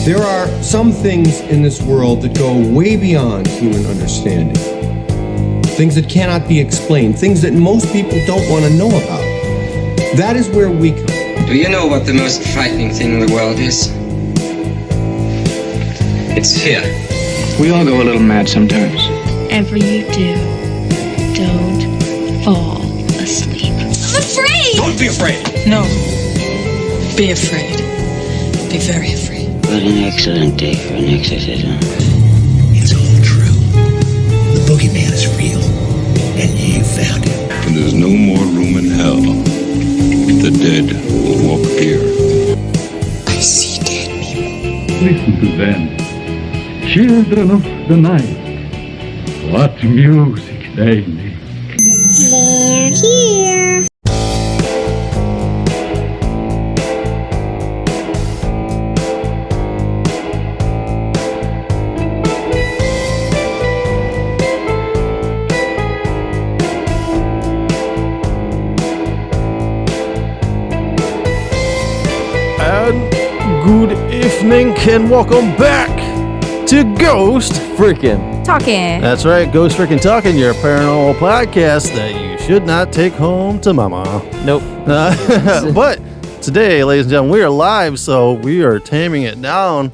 There are some things in this world that go way beyond human understanding. Things that cannot be explained, things that most people don't want to know about. That is where we come. Do you know what the most frightening thing in the world is? It's fear. We all go a little mad sometimes. Whatever you do, don't fall asleep. I'm afraid! Don't be afraid! No. Be afraid. Be very afraid. What an excellent day for an exorcism. It's all true. The boogeyman is real, and you found him. When there's no more room in hell, the dead will walk the earth. I see dead people. Listen to them. Children of the night. What music they make. They're here. Good evening and welcome back to Ghost Freaking Talking. That's right, Ghost Freaking Talking, your paranormal podcast that you should not take home to mama. Nope. But today, ladies and gentlemen, we are live, so we are taming it down.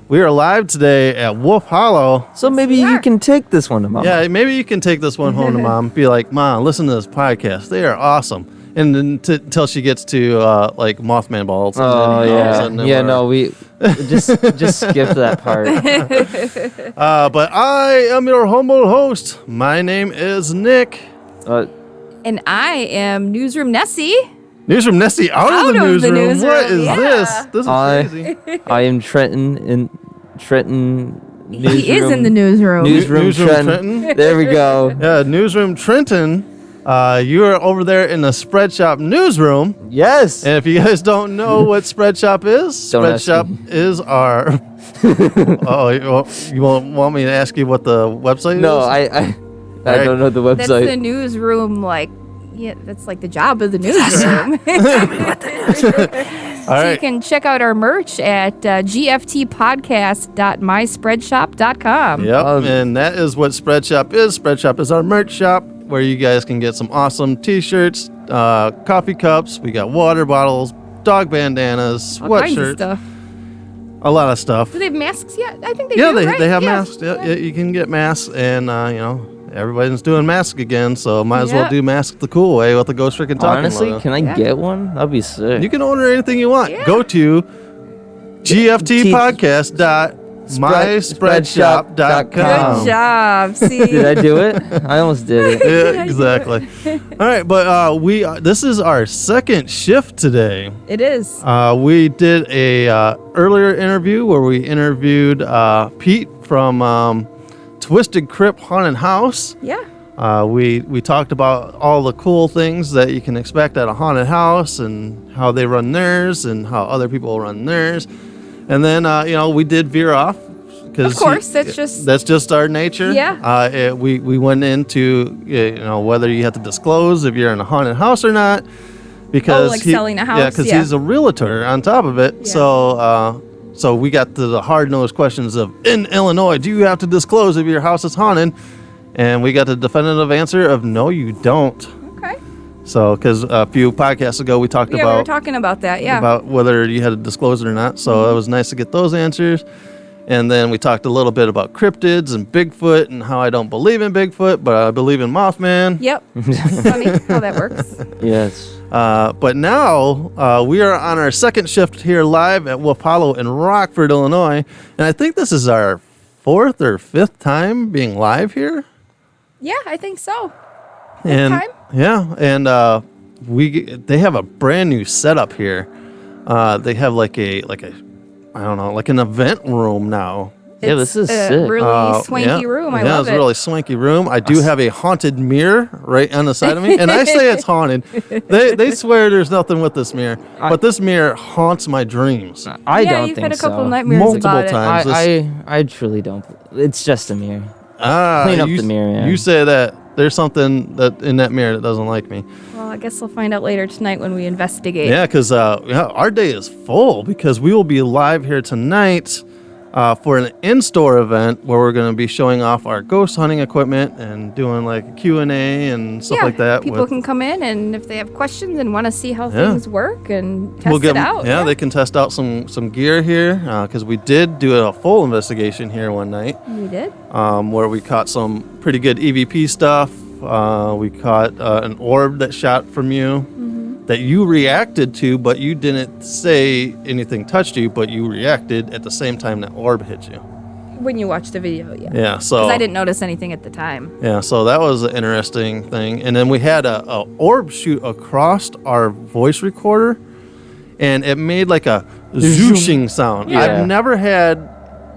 We are live today at Wolf Hollow. So maybe you can take this one to mom. Yeah, maybe you can take this one home to mom. Be like, Mom, listen to this podcast. They are awesome. And then until she gets to like Mothman balls. Oh yeah, yeah. No, we just skip that part. But I am your humble host. My name is Nick. And I am Newsroom Nessie. Newsroom Nessie out of the newsroom. What is this? This is crazy. I am Trenton in Trenton. Newsroom. He is in the newsroom. Newsroom Trenton. There we go. Yeah, Newsroom Trenton. You are over there in the Spread Shop newsroom. Yes. And if you guys don't know what Spread Shop is, Spread Shop is our... you won't want me to ask you what the website is? No, I don't know the website. That's the newsroom, that's like the job of the newsroom. All right. You can check out our merch at gftpodcast.myspreadshop.com. Yep, and that is what Spread Shop is. Spread Shop is our merch shop, where you guys can get some awesome t-shirts, coffee cups, we got water bottles, dog bandanas, All kinds of sweatshirts, stuff. a lot of stuff. Do they have masks yet? I think they Yeah, do, right? they have masks. Yeah, you can get masks, and everybody's doing masks again, so might as well do mask the cool way with the Ghost Freaking Talking Honestly, logo. can I get one? That'd be sick. You can order anything you want. Go to gftpodcast.myspreadshop.com. Good job. See? Did I do it? I almost did it. Yeah, exactly. All right, but this is our second shift today. It is. We did a earlier interview where we interviewed Pete from Twisted Crypt Haunted House. Yeah. We talked about all the cool things that you can expect at a haunted house and how they run theirs and how other people run theirs. And then, we did veer off. Of course, that's just our nature. Yeah. We went into, whether you have to disclose if you're in a haunted house or not. Because selling a house. Yeah, because he's a realtor on top of it. Yeah. So we got to the hard-nosed questions of, in Illinois, do you have to disclose if your house is haunted? And we got the definitive answer of, no, you don't. Okay. So, because a few podcasts ago, we talked about... we were talking about that, about whether you had to disclose it or not. So it was nice to get those answers. And then we talked a little bit about cryptids and Bigfoot and how I don't believe in Bigfoot, but I believe in Mothman. Yep. Funny how that works. Yes. But now we are on our second shift here live at Wolf Hollow in Rockford, Illinois. And I think this is our fourth or fifth time being live here. Yeah, I think so. Time? Yeah, and they have a brand new setup here. They have like an event room now. Yeah, this is sick. Really swanky room. I love it. Yeah, it's a really swanky room. I do have a haunted mirror right on the side of me, and I say it's haunted. They swear there's nothing with this mirror, but this mirror haunts my dreams. I don't think so. You've had a couple nightmares multiple about times. I truly don't. It's just a mirror. Clean up the mirror. Yeah. You say that there's something that in that mirror that doesn't like me. Well, I guess we'll find out later tonight when we investigate. Yeah, because our day is full because we will be live here tonight for an in-store event where we're going to be showing off our ghost hunting equipment and doing like a Q&A and stuff like that. People can come in, and if they have questions and want to see how things work and test it out. Yeah, they can test out some gear here because we did do a full investigation here one night. We did. Where we caught some pretty good EVP stuff. We caught an orb that shot from you that you reacted to, but you didn't say anything touched you, but you reacted at the same time that orb hit you. When you watch the video, yeah. Yeah, so... Because I didn't notice anything at the time. Yeah, so that was an interesting thing. And then we had a orb shoot across our voice recorder, and it made like a zooshing sound. Yeah. I've never had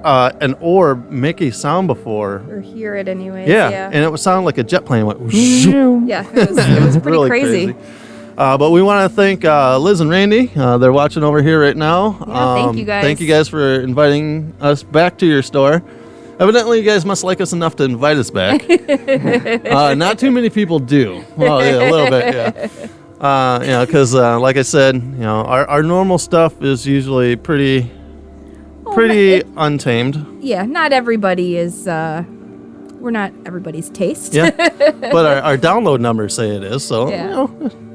an orb make a sound before. Or hear it anyways. Yeah, and it would sound like a jet plane went. Yeah, it was pretty really crazy. But we want to thank Liz and Randy. They're watching over here right now. Yeah, thank you guys. Thank you guys for inviting us back to your store. Evidently, you guys must like us enough to invite us back. Not too many people do. Well, yeah, a little bit, yeah. Because like I said, our normal stuff is usually pretty untamed. Yeah, not everybody is. We're not everybody's taste. Yeah, but our download numbers say it is.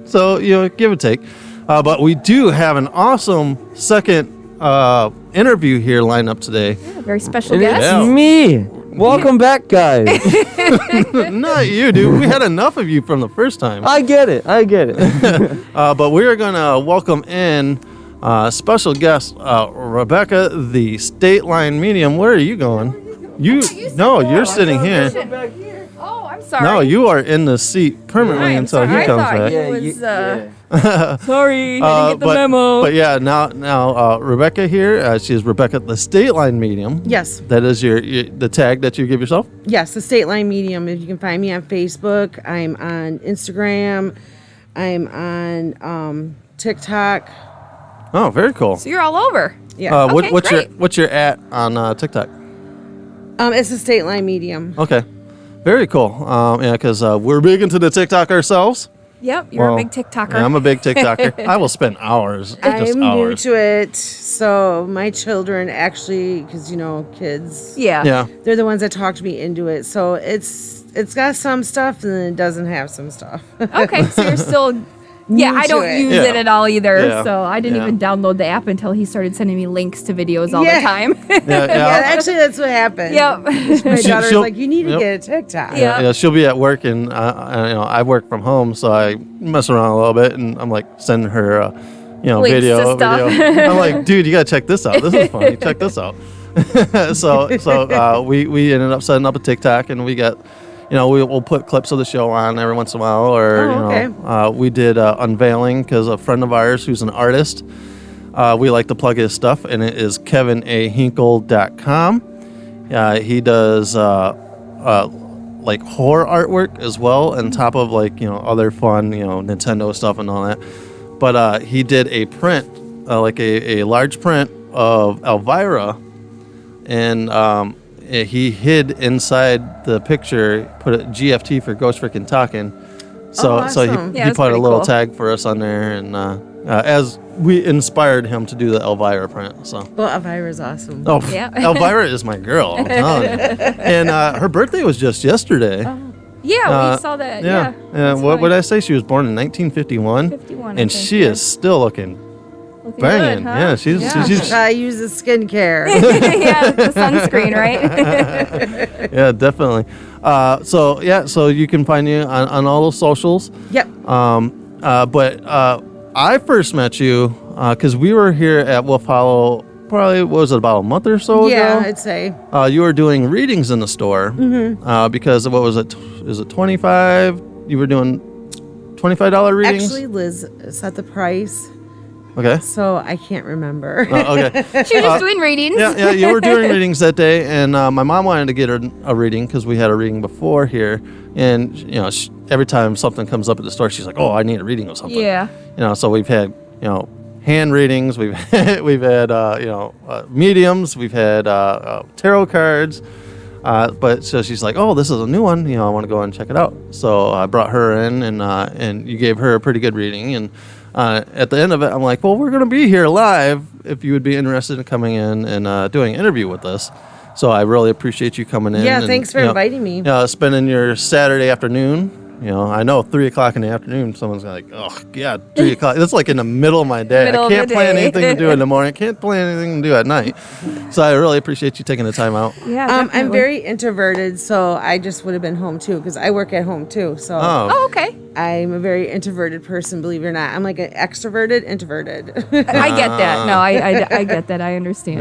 So give or take. But we do have an awesome second interview here lined up today. Yeah, very special guest. It's me. Welcome back, guys. Not you, dude. We had enough of you from the first time. I get it. But we are going to welcome in special guest Rebecca, the Stateline medium. Where are you going? You're sitting here. Oh, I'm sorry. No, you are in the seat permanently until he comes back. Sorry, I didn't get the memo. But yeah, now Rebecca here. She is Rebecca, the Stateline medium. Yes. That is the tag that you give yourself. Yes, the Stateline medium. If you can find me on Facebook, I'm on Instagram, I'm on TikTok. Oh, very cool. So you're all over. Yeah. What's your at on TikTok? It's a Stateline medium. Okay. Very cool. Because we're big into the TikTok ourselves. Yep, you're a big TikToker. Yeah, I'm a big TikToker. I will spend hours. I'm new to it, so my children actually, because kids. Yeah. They're the ones that talked me into it. So it's got some stuff and then it doesn't have some stuff. Okay, so you're still. Yeah, I don't use it at all either, so I didn't even download the app until he started sending me links to videos all the time. Actually, that's what happened. Yep. My daughter's like, you need to get a TikTok. Yeah, she'll be at work, and I work from home, so I mess around a little bit, and I'm like sending her, links video. to stuff. I'm like, dude, you gotta check this out. This is funny. Check this out. so we ended up setting up a TikTok, and we got. We'll put clips of the show on every once in a while, or we did unveiling because a friend of ours who's an artist, we like to plug his stuff, and it is KevinAHinkle.com. He does like horror artwork as well, on top of other fun Nintendo stuff and all that. But he did a print, like a large print of Elvira, and he hid inside the picture, put a GFT for Ghost Frickin' Talking. So awesome. he put a little tag for us on there, and as we inspired him to do the Elvira print. So. Well, Elvira's awesome. Oh, yeah. Elvira is my girl, I'm telling you. And her birthday was just yesterday. Oh. Yeah, we saw that. Yeah. What did I say? She was born in 1951. 51, and she is still looking banging. Good, huh? Yeah, she's I use the skincare. Yeah, the sunscreen, right? Yeah, definitely. So you can find you on all those socials. Yep. But I first met you because we were here at Wolf Hollow. Probably what was it, about a month or so ago? Yeah, I'd say. You were doing readings in the store. Because what was it? Is it 25? You were doing $25 readings. Actually, Liz set the price. Okay. So I can't remember. Okay. She was just doing readings. Yeah, you were doing readings that day, and my mom wanted to get her a reading because we had a reading before here, and every time something comes up at the store, she's like, "Oh, I need a reading of something." Yeah. So we've had hand readings, we've had mediums, we've had tarot cards. But so she's like, "Oh, this is a new one. I want to go and check it out." So I brought her in, and you gave her a pretty good reading, and at the end of it, I'm like, well, we're going to be here live if you would be interested in coming in and doing an interview with us. So I really appreciate you coming in. Yeah, and, thanks for inviting me. Spending your Saturday afternoon. I know 3 o'clock in the afternoon, someone's like, oh, yeah, 3 o'clock. That's like in the middle of my day. I can't plan anything to do in the morning. I can't plan anything to do at night. So I really appreciate you taking the time out. Yeah, I'm very introverted, so I just would have been home too, because I work at home too. So okay. I'm a very introverted person, believe it or not. I'm like an extroverted, introverted. I get that. No, I get that. I understand.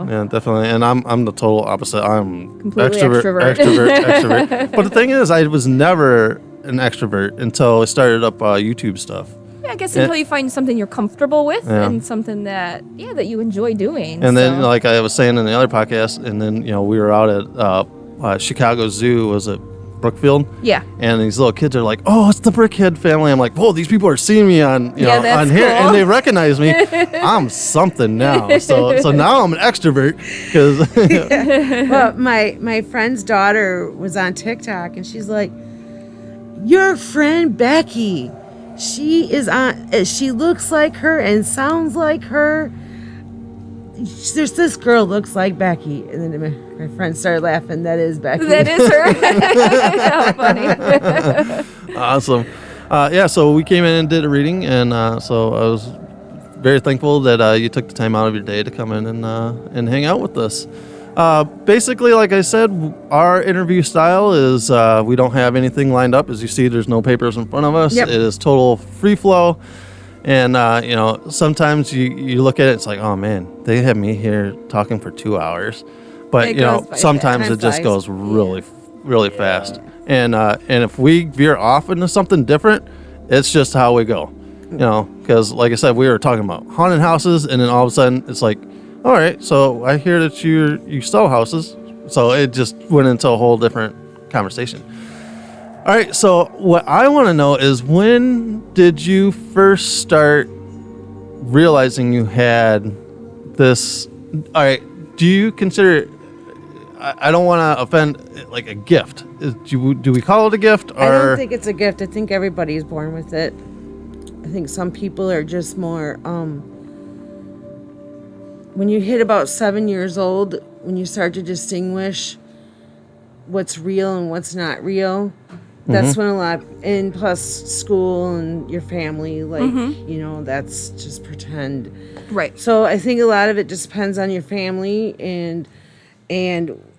Yeah, definitely. And I'm the total opposite. I'm completely extrovert. But the thing is, I was never an extrovert until I started up YouTube stuff. Yeah, I guess until you find something you're comfortable with and something that you enjoy doing. And then, like I was saying in the other podcast, and then we were out at Chicago Zoo. Was it Brookfield? Yeah. And these little kids are like, "Oh, it's the Brickhead family." I'm like, "Whoa, these people are seeing me on on here, cool. and they recognize me. I'm something now." So now I'm an extrovert because. Well, my friend's daughter was on TikTok, and she's like, your friend Becky, she is on. She looks like her and sounds like her. There's this girl looks like Becky, and then my friend started laughing. That is Becky. That is her. How funny. Awesome. So we came in and did a reading, and so I was very thankful that you took the time out of your day to come in and hang out with us. Basically, like I said, our interview style is we don't have anything lined up. As you see, there's no papers in front of us. Yep. It is total free flow. And, sometimes you look at it, it's like, oh, man, they have me here talking for 2 hours. But, sometimes it just goes really, really fast. And if we veer off into something different, it's just how we go. Because, like I said, we were talking about haunted houses, and then all of a sudden it's like, all right, so I hear that you sell houses. So it just went into a whole different conversation. All right, so what I want to know is, when did you first start realizing you had this? All right, do you consider, I don't want to offend, like a gift? Do we call it a gift? Or? I don't think it's a gift. I think everybody's born with it. I think some people are just more... when you hit about 7 years old, when you start to distinguish what's real and what's not real, that's when a lot, and plus school and your family, that's just pretend. Right. So I think a lot of it just depends on your family and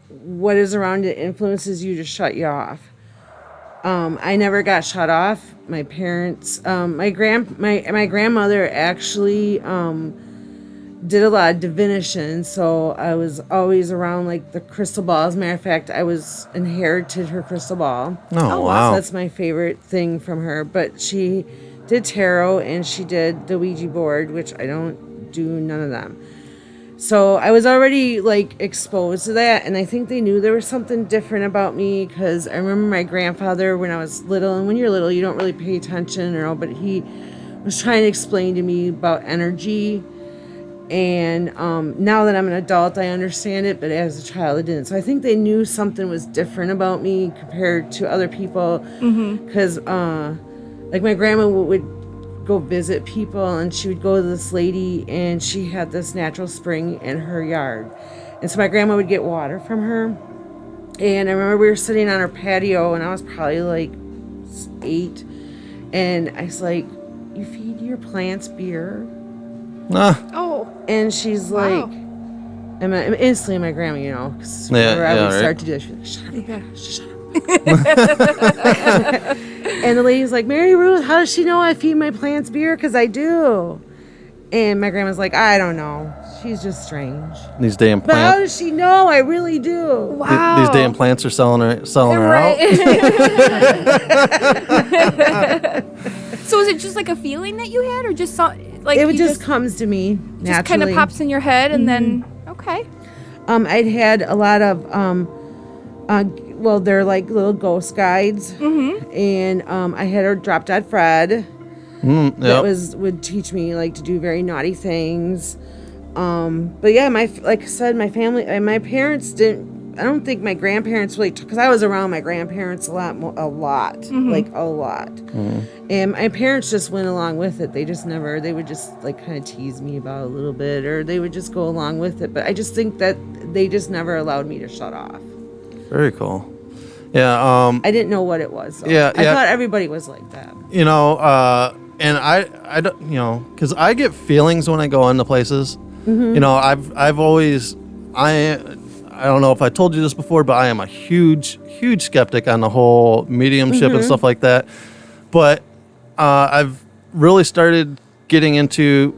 what is around it influences you to shut you off. I never got shut off. My parents, my grandmother actually did a lot of divination, so I was always around like the crystal ball. As a matter of fact, I was inherited her crystal ball. Oh, wow. So that's my favorite thing from her. But she did tarot and she did the Ouija board, which I don't do none of them. So I was already like exposed to that, and I think they knew there was something different about me, because I remember my grandfather when I was little, and when you're little you don't really pay attention, but he was trying to explain to me about energy. And now that I'm an adult, I understand it, but as a child, I didn't. So I think they knew something was different about me compared to other people. Because, like, my grandma would go visit people, and she would go to this lady, and she had this natural spring in her yard. And so my grandma would get water from her. And I remember we were sitting on her patio, and I was probably like 8. And I was like, "You feed your plants beer?" Oh. And she's like, and instantly my grandma, because whenever I would start to do that, she's like, shut up. And the lady's like, "Mary Ruth, how does she know I feed my plants beer? Because I do." And my grandma's like, "I don't know. She's just strange." These damn plants. But how does she know? I really do. Wow. These damn plants are selling her out. So is it just like a feeling that you had, or just like it just comes to me naturally? Just kind of pops in your head, and then okay. I'd had a lot of they're like little ghost guides, and I had a drop dead Fred that would teach me like to do very naughty things. But yeah, like I said, my family, my parents didn't I don't think my grandparents really, because I was around my grandparents a lot, like a lot. And my parents just went along with it. They would just like kind of tease me about it a little bit, or they would just go along with it. But I just think that they just never allowed me to shut off. Very cool. Yeah. I didn't know what it was. Though. Yeah. I thought everybody was like that. You know, and I don't, you know, because I get feelings when I go into places. You know, I've always, I don't know if I told you this before, but I am a huge skeptic on the whole mediumship and stuff like that. But I've really started getting into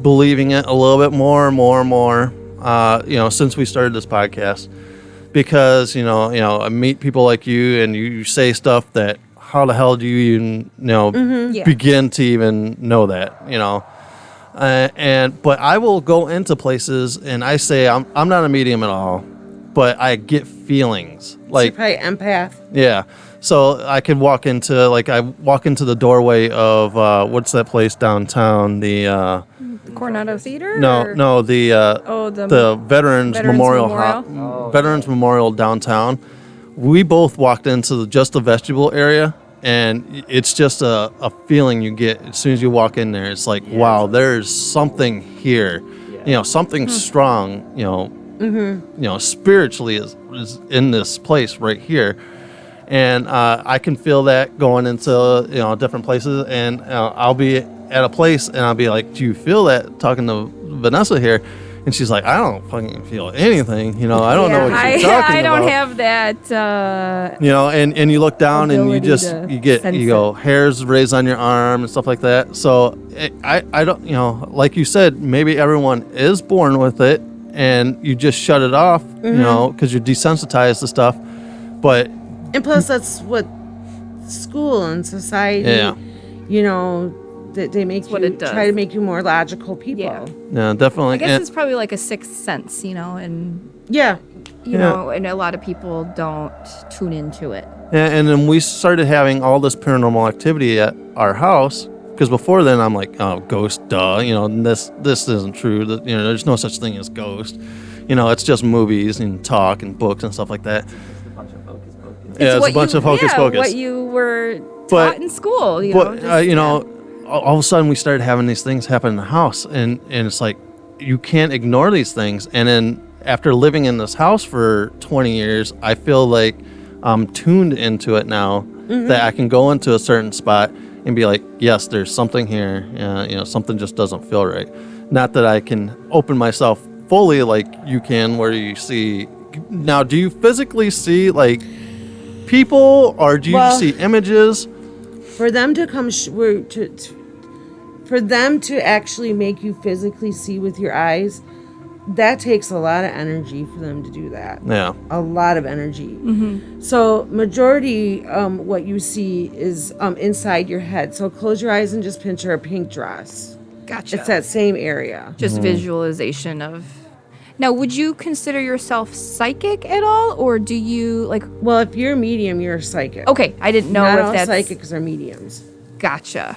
believing it a little bit more, you know, since we started this podcast. Because, you know, I meet people like you and you say stuff that, how the hell do you even, begin to even know that, you know? But I will go into places and I say I'm not a medium at all, but I get feelings like so you're probably empath. Yeah, so I could walk into the doorway of what's that place downtown? The Coronado Theater. No, the Veterans Memorial. Veterans Memorial downtown. We both walked into just the vestibule area. And it's just a feeling you get as soon as you walk in there. It's like, wow, there's something here, you know, something strong, you know, spiritually is in this place right here. And I can feel that going into, you know, different places. And I'll be at a place and I'll be like, do you feel that? Talking to Vanessa here. And she's like, I don't fucking feel anything. You know, I don't know what you're talking about. I don't have that. You know, and you look down and you go, hairs raised on your arm and stuff like that. So I don't, you know, like you said, maybe everyone is born with it and you just shut it off, you know, because you're desensitized to stuff. But. And plus, that's what school and society, you know, that they make you try to make you more logical people. Yeah, definitely. I guess it's probably like a sixth sense, you know, and you know, and a lot of people don't tune into it. Yeah, and then we started having all this paranormal activity at our house because before then I'm like, oh, ghost, duh, you know, this isn't true. That, you know, there's no such thing as ghost. You know, it's just movies and talk and books and stuff like that. It's a bunch of hocus pocus. It's a bunch of hocus pocus. What you were taught in school. You know, all of a sudden we started having these things happen in the house and it's like you can't ignore these things. And then after living in this house for 20 years, I feel like I'm tuned into it now that I can go into a certain spot and be like, yes, there's something here. You know, something just doesn't feel right. Not that I can open myself fully like you can where you see. Now, do you physically see like people or do you see images? For them to come, for them to actually make you physically see with your eyes, that takes a lot of energy for them to do that. Yeah. A lot of energy. So majority, what you see is inside your head. So close your eyes and just picture a pink dress. Gotcha. It's that same area. Just visualization of. Now, would you consider yourself psychic at all, or do you like? Well, if you're a medium, you're a psychic. Okay, I didn't know Not if all that's psychics are mediums. Gotcha.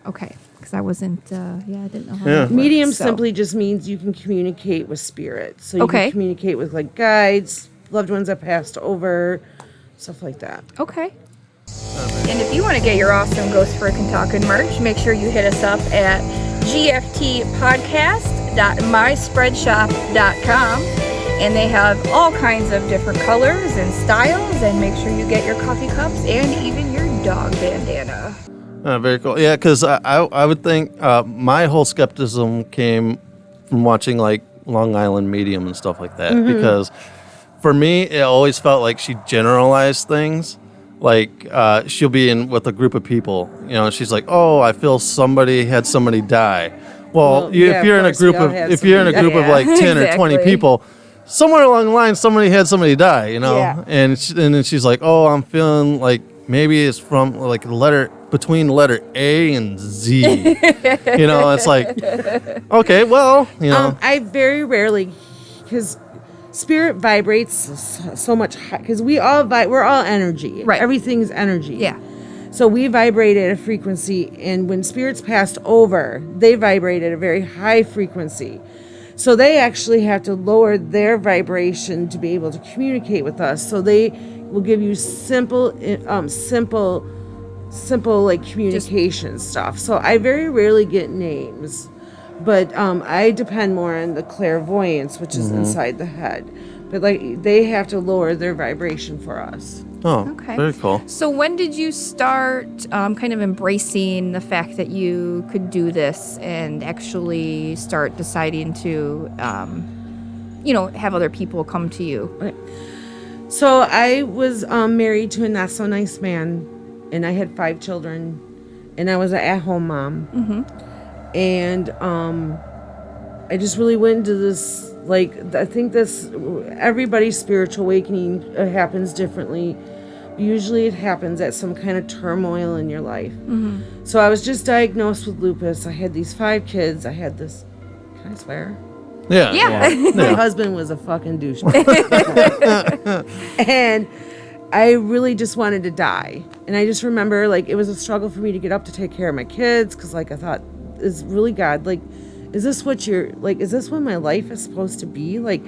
Okay, because I wasn't. I didn't know how. That worked, medium so. simply just means you can communicate with spirits. So you can communicate with like guides, loved ones that passed over, stuff like that. Okay. And if you want to get your awesome Ghost Frickin' Talkin' merch, make sure you hit us up at gftpodcast.myspreadshop.com, and they have all kinds of different colors and styles, and make sure you get your coffee cups and even your dog bandana. Very cool. Yeah, because I would think my whole skepticism came from watching like Long Island Medium and stuff like that, because for me it always felt like she generalized things. Like she'll be in with a group of people, you know, and she's like, "Oh, I feel somebody had somebody die." Well, if you're in a group of like 10 or 20 people, somewhere along the line somebody had somebody die, you know. And then she's like, "Oh, I'm feeling like maybe it's from like the letter between letter A and Z." You know, it's like, okay, well, you know, I very rarely, because spirit vibrates so much because we're all energy. Right. Everything's energy. Yeah. So we vibrate at a frequency, and when spirits passed over, they vibrate at a very high frequency. So they actually have to lower their vibration to be able to communicate with us. So they will give you simple like communication stuff. So I very rarely get names, but I depend more on the clairvoyance, which is inside the head. But like they have to lower their vibration for us. Oh, Okay. very cool. So when did you start kind of embracing the fact that you could do this and actually start deciding to, have other people come to you? Okay. So I was married to a not so nice man, and I had 5 children, and I was an at-home mom. Mm-hmm. And I just really went into this, like, I think everybody's spiritual awakening happens differently. Usually it happens at some kind of turmoil in your life. Mm-hmm. So I was just diagnosed with lupus. I had these 5 kids. I had this, can I swear? Yeah. My husband was a fucking douchebag. And I really just wanted to die. And I just remember, like, it was a struggle for me to get up to take care of my kids, because, like, I thought, is really God, like, is this what my life is supposed to be? Like,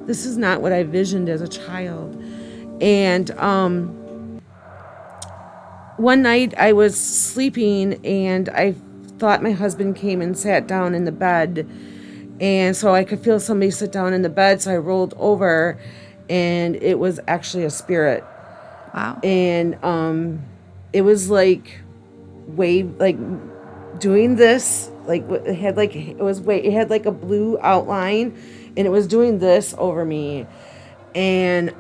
this is not what I visioned as a child. And one night I was sleeping, and I thought my husband came and sat down in the bed, and so I could feel somebody sit down in the bed. So I rolled over, and it was actually a spirit. Wow. And it was like doing this, like it had like a blue outline, and it was doing this over me. And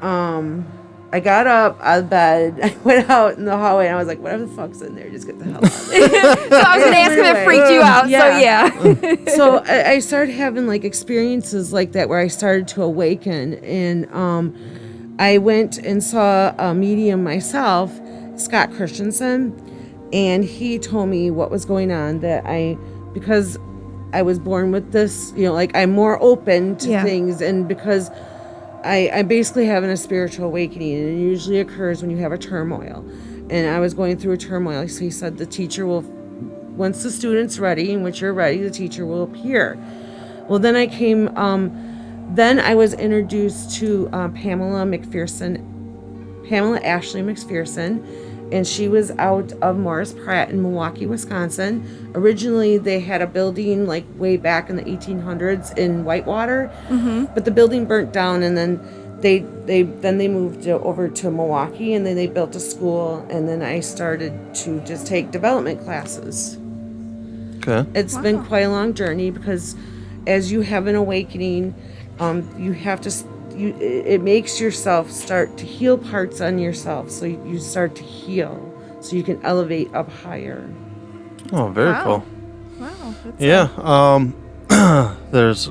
I got up out of bed, I went out in the hallway, and I was like, whatever the fuck's in there, just get the hell out of there. So I was going to ask if it freaked you out, So I started having like experiences like that where I started to awaken, and I went and saw a medium myself, Scott Christensen, and he told me what was going on, because I was born with this, like I'm more open to things, and because I'm basically having a spiritual awakening, and it usually occurs when you have a turmoil. And I was going through a turmoil. So he said the teacher will, once the student's ready, and once you're ready, the teacher will appear. Well, then I came, then I was introduced to Pamela Ashley McPherson, and she was out of Morris Pratt in Milwaukee, Wisconsin. Originally, they had a building like way back in the 1800s in Whitewater, but the building burnt down, and then they moved over to Milwaukee, and then they built a school, and then I started to just take development classes. Okay. It's been quite a long journey, because as you have an awakening, you have to. It makes yourself start to heal parts on yourself, so you start to heal, so you can elevate up higher. Oh, very cool. Wow. There's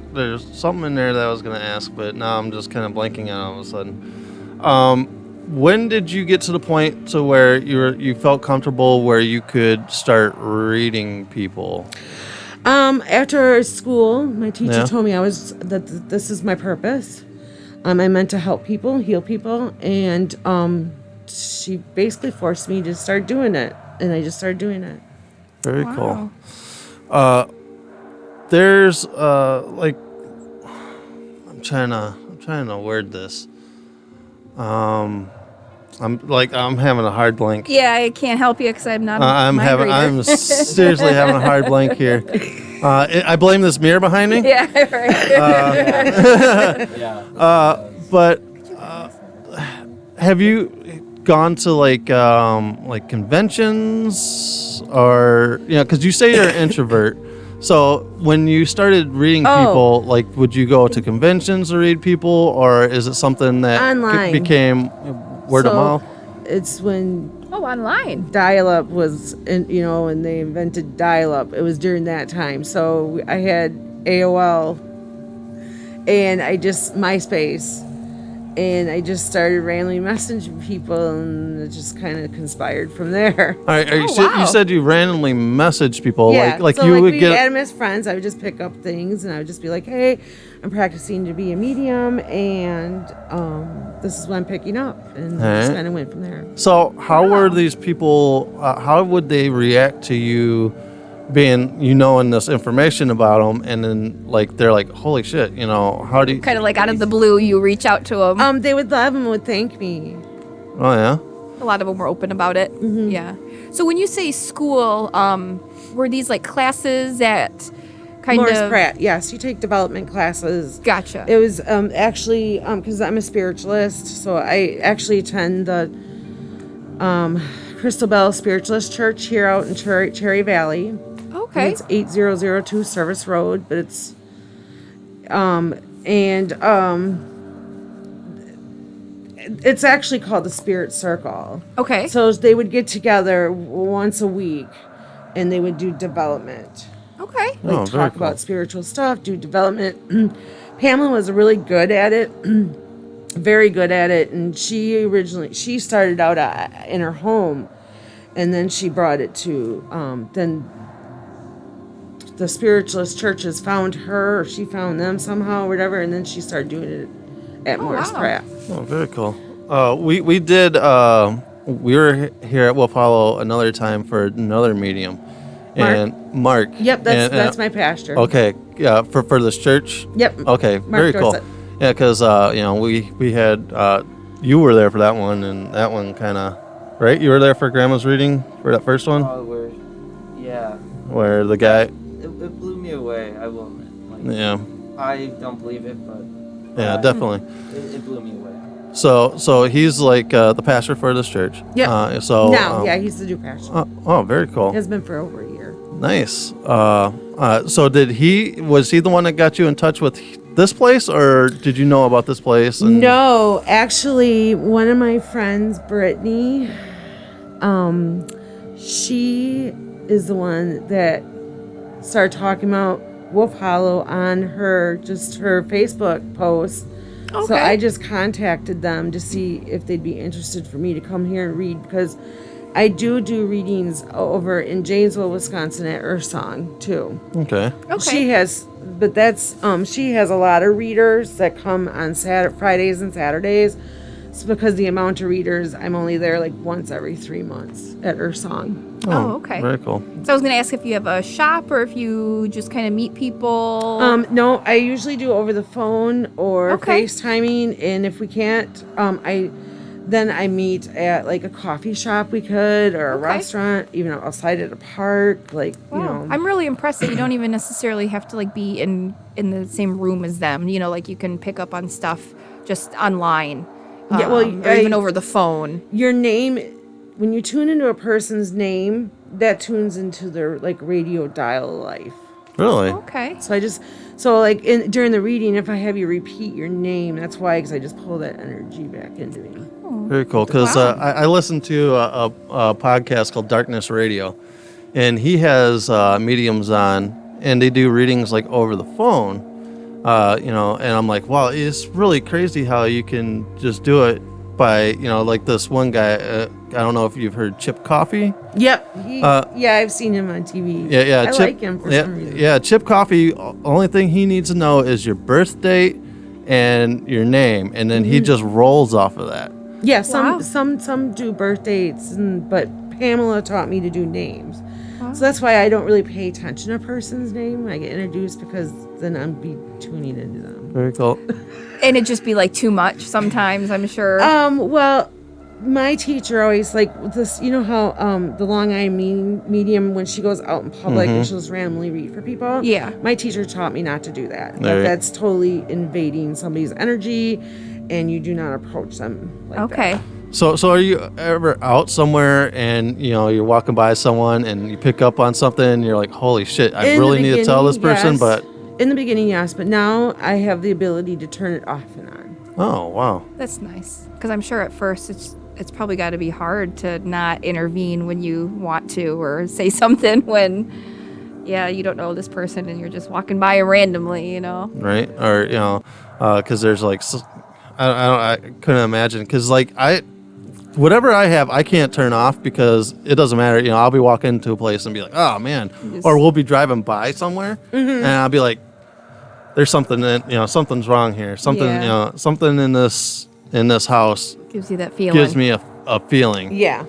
something in there that I was going to ask, but now I'm just kind of blanking out all of a sudden. When did you get to the point to where you felt comfortable where you could start reading people? After school, my teacher told me that this is my purpose. I meant to help people, heal people, and she basically forced me to start doing it, and I just started doing it. Very cool. There's like, I'm trying to word this. I'm having a hard blank. Yeah, I can't help you because I'm not. I'm seriously having a hard blank here. I blame this mirror behind me. Yeah, right. But have you gone to like conventions, or because you say you're an introvert, so when you started reading people, like would you go to conventions to read people, or is it something that online became word of mouth? It's when online dial-up was, when they invented dial-up, it was during that time. So I had AOL, and MySpace, and I just started randomly messaging people, and it just kind of conspired from there. All right, you said you randomly messaged people, yeah, like so you would we get had them as friends. I would just pick up things, and I would just be like, hey, I'm practicing to be a medium, and this is what I'm picking up, and just kind of went from there. So how were these people, how would they react to you being knowing this information about them, and then like they're like, holy shit, how do you Kind of like out of the blue, you reach out to them. They would love and would thank me. Oh yeah. A lot of them were open about it. Mm-hmm. Yeah. So when you say school, were these like classes at Morris Pratt? Yes, you take development classes. Gotcha. It was actually because I'm a spiritualist, so I actually attend the Crystal Bell Spiritualist Church here out in Cherry Valley. Okay. And it's 8002 Service Road, but it's it's actually called the Spirit Circle. Okay. So they would get together once a week, and they would do development. Okay. Like talk about spiritual stuff, do development. Pamela was really good at it, very good at it, and she started out in her home, and then she brought it to then the spiritualist churches found her, or she found them somehow, or whatever, and then she started doing it at Morris Pratt. Oh, very cool. We did. We were here at Wolf Hollow another time for another medium, and Mark. Yep, that's my pastor. Okay, yeah, for this church. Yep. Okay, Mark very cool. Dorset. Yeah, because we had you were there for that one, and that one kind of right. You were there for Grandma's reading for that first one. Yeah. Where the guy. It blew me away. I will admit. Yeah. I don't believe it, but. Yeah, definitely. It blew me away. So he's like the pastor for this church. Yeah. Now, he's the new pastor. Oh, very cool. Has been for over a year. Nice. So was he the one that got you in touch with this place, or did you know about this place? No, actually, one of my friends, Brittany, she is the one that started talking about Wolf Hollow on her Facebook post. Okay. So I just contacted them to see if they'd be interested for me to come here and read, because I do readings over in Janesville, Wisconsin at Earthsong too. Okay. She has a lot of readers that come on Fridays and Saturdays. It's because the amount of readers, I'm only there like once every 3 months at Earthsong. Oh, okay. Very cool. So I was going to ask if you have a shop or if you just kind of meet people. No, I usually do over the phone or FaceTiming, and if we can't, I meet at like a coffee shop or a restaurant, even outside at a park, I'm really impressed that you don't even necessarily have to like be in the same room as them. Like you can pick up on stuff just online. Yeah, or even over the phone. Your name, when you tune into a person's name, that tunes into their like radio dial life. Really? Okay. So during the reading, if I have you repeat your name, that's why, because I just pull that energy back into me. Very cool. Because I listened to a podcast called Darkness Radio, and he has mediums on, and they do readings like over the phone. And I'm like, wow, it's really crazy how you can just do it by, like this one guy. I don't know if you've heard Chip Coffee. Yep. I've seen him on TV. Yeah. I like him for some reason. Yeah, Chip Coffee. Only thing he needs to know is your birth date and your name, and then he just rolls off of that. Yeah. Some do birth dates, but Pamela taught me to do names. So that's why I don't really pay attention to a person's name. I get introduced because then I'm tuning into them. Very cool. And it'd just be like too much sometimes, I'm sure. Well, my teacher always like this. You know how the Long Island medium, when she goes out in public and she'll just randomly read for people. Yeah. My teacher taught me not to do that. That's totally invading somebody's energy, and you do not approach them like that. Okay. So are you ever out somewhere and you're walking by someone and you pick up on something and you're like, holy shit, I really need to tell this person, yes. but in the beginning, yes, but now I have the ability to turn it off and on. Oh, wow. That's nice, because I'm sure at first it's probably got to be hard to not intervene when you want to, or say something when you don't know this person and you're just walking by randomly, right? Or because there's like I couldn't imagine, because like whatever I have, I can't turn off, because it doesn't matter. I'll be walking into a place and be like, oh man, or we'll be driving by somewhere and I'll be like, there's something something's wrong here. Something, something in this house gives you that feeling. Gives me a feeling. Yeah.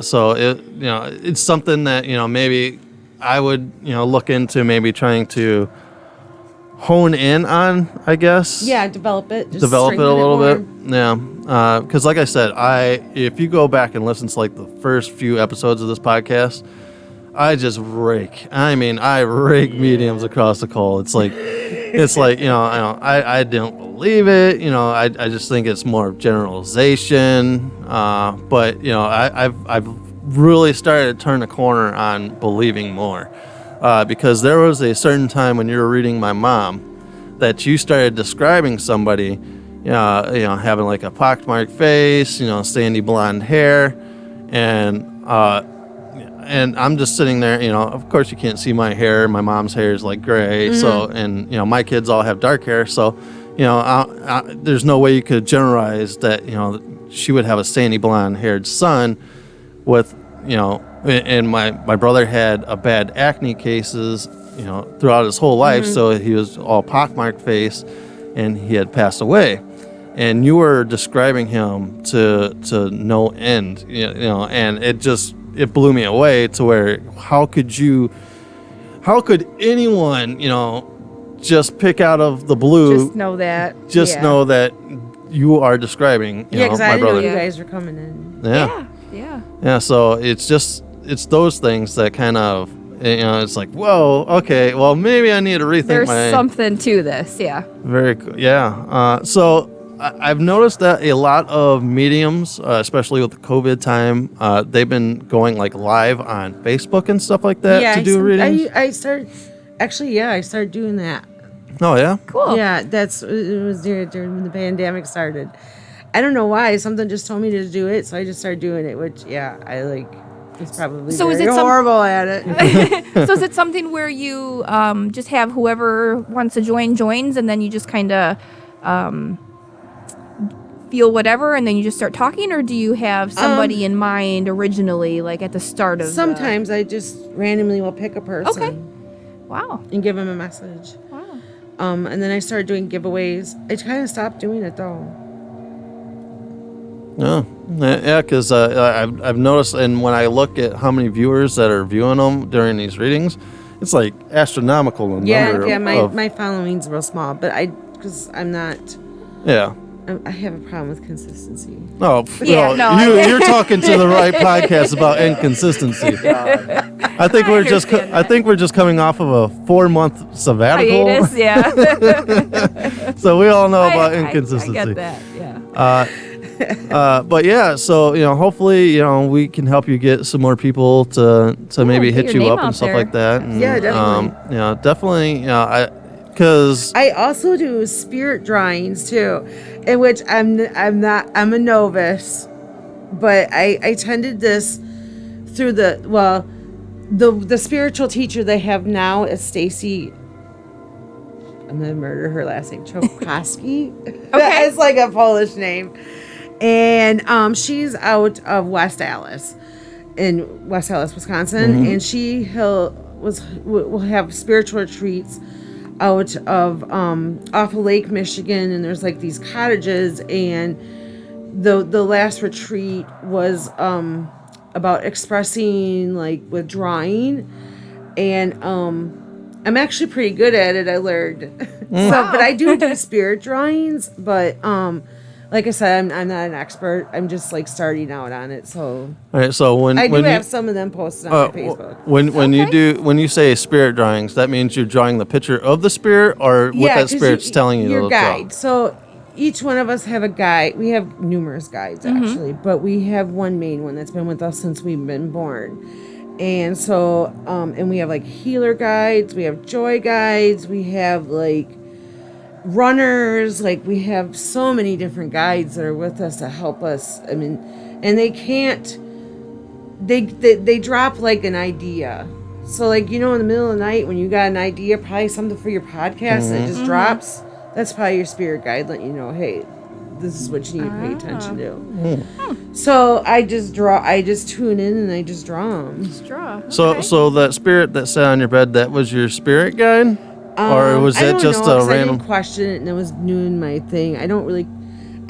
So it's something that maybe I would, look into maybe trying to hone in on, I guess. Yeah, develop it. Just develop it a little more. bit. Yeah. Because like I said, if you go back and listen to like the first few episodes of this podcast, I just rake. I mean, I rake mediums across the coal. It's like, I don't believe it. I just think it's more generalization. But I've really started to turn the corner on believing more. Because there was a certain time when you were reading my mom that you started describing somebody, having like a pockmarked face, sandy blonde hair, and I'm just sitting there, of course you can't see my hair. My mom's hair is like gray. Mm-hmm. So, and, my kids all have dark hair. So, there's no way you could generalize that, she would have a sandy blonde haired son with, and my brother had a bad acne cases, throughout his whole life. Mm-hmm. So he was all pockmarked face and he had passed away. And you were describing him to no end, and it blew me away to where how could anyone, just pick out of the blue, just know that you are describing, my brother. I knew you guys were coming in. Yeah. So it's those things that kind of, it's like, whoa, okay, well maybe I need to rethink. There's something to this, yeah. Very cool, yeah. So I've noticed that a lot of mediums, especially with the COVID time, they've been going like live on Facebook and stuff like that to do readings. I started doing that. Oh yeah, cool. Yeah, it was during when the pandemic started. I don't know why. Something just told me to do it, so I just started doing it. Which, I like. It's probably horrible at it. So is it something where you just have whoever wants to joins, and then you just kind of feel whatever, and then you just start talking, or do you have somebody in mind originally, like at the start of? Sometimes I just randomly will pick a person. Okay. Wow. And give them a message. Wow. And then I started doing giveaways. I kind of stopped doing it though. Yeah, because I've noticed, and when I look at how many viewers that are viewing them during these readings, it's like astronomical number. Yeah. My following's real small, but because I'm not. Yeah. I have a problem with consistency. Oh, you're talking to the right podcast about inconsistency. I think we're just coming off of a 4-month sabbatical. Hiatus, yeah. So we all know about inconsistency. I get that. Yeah. But yeah, so hopefully we can help you get some more people to maybe hit you up and stuff like that. And, yeah, definitely. Definitely. Because I also do spirit drawings too, in which I'm a novice, but I attended this through the spiritual teacher they have now is Stacy. I'm gonna murder her last name, Chokoski. Okay, it's like a Polish name, and she's out of West Allis, Wisconsin, mm-hmm. And she will have spiritual retreats out of off of Lake Michigan, and there's like these cottages, and the last retreat was about expressing like with drawing, and I'm actually pretty good at it, I learned. But I do spirit drawings, but like I said, I'm not an expert. I'm just like starting out on it. So all right, so when I do have some of them posted on my Facebook. When you say spirit drawings, that means you're drawing the picture of the spirit, or what that spirit's telling you. Your to guide. Draw. So each one of us have a guide. We have numerous guides actually, but we have one main one that's been with us since we've been born. And so, and we have like healer guides, we have joy guides, we have like runners, like we have so many different guides that are with us to help us. I mean, and they drop like an idea. So like, in the middle of the night when you got an idea, probably something for your podcast, and it just drops, that's probably your spirit guide letting you know, hey, this is what you need to pay attention to. So I just tune in and I just draw them. Just draw. Okay. So that spirit that sat on your bed, that was your spirit guide? Or was that just a random? I didn't question it, and it was new in my thing. I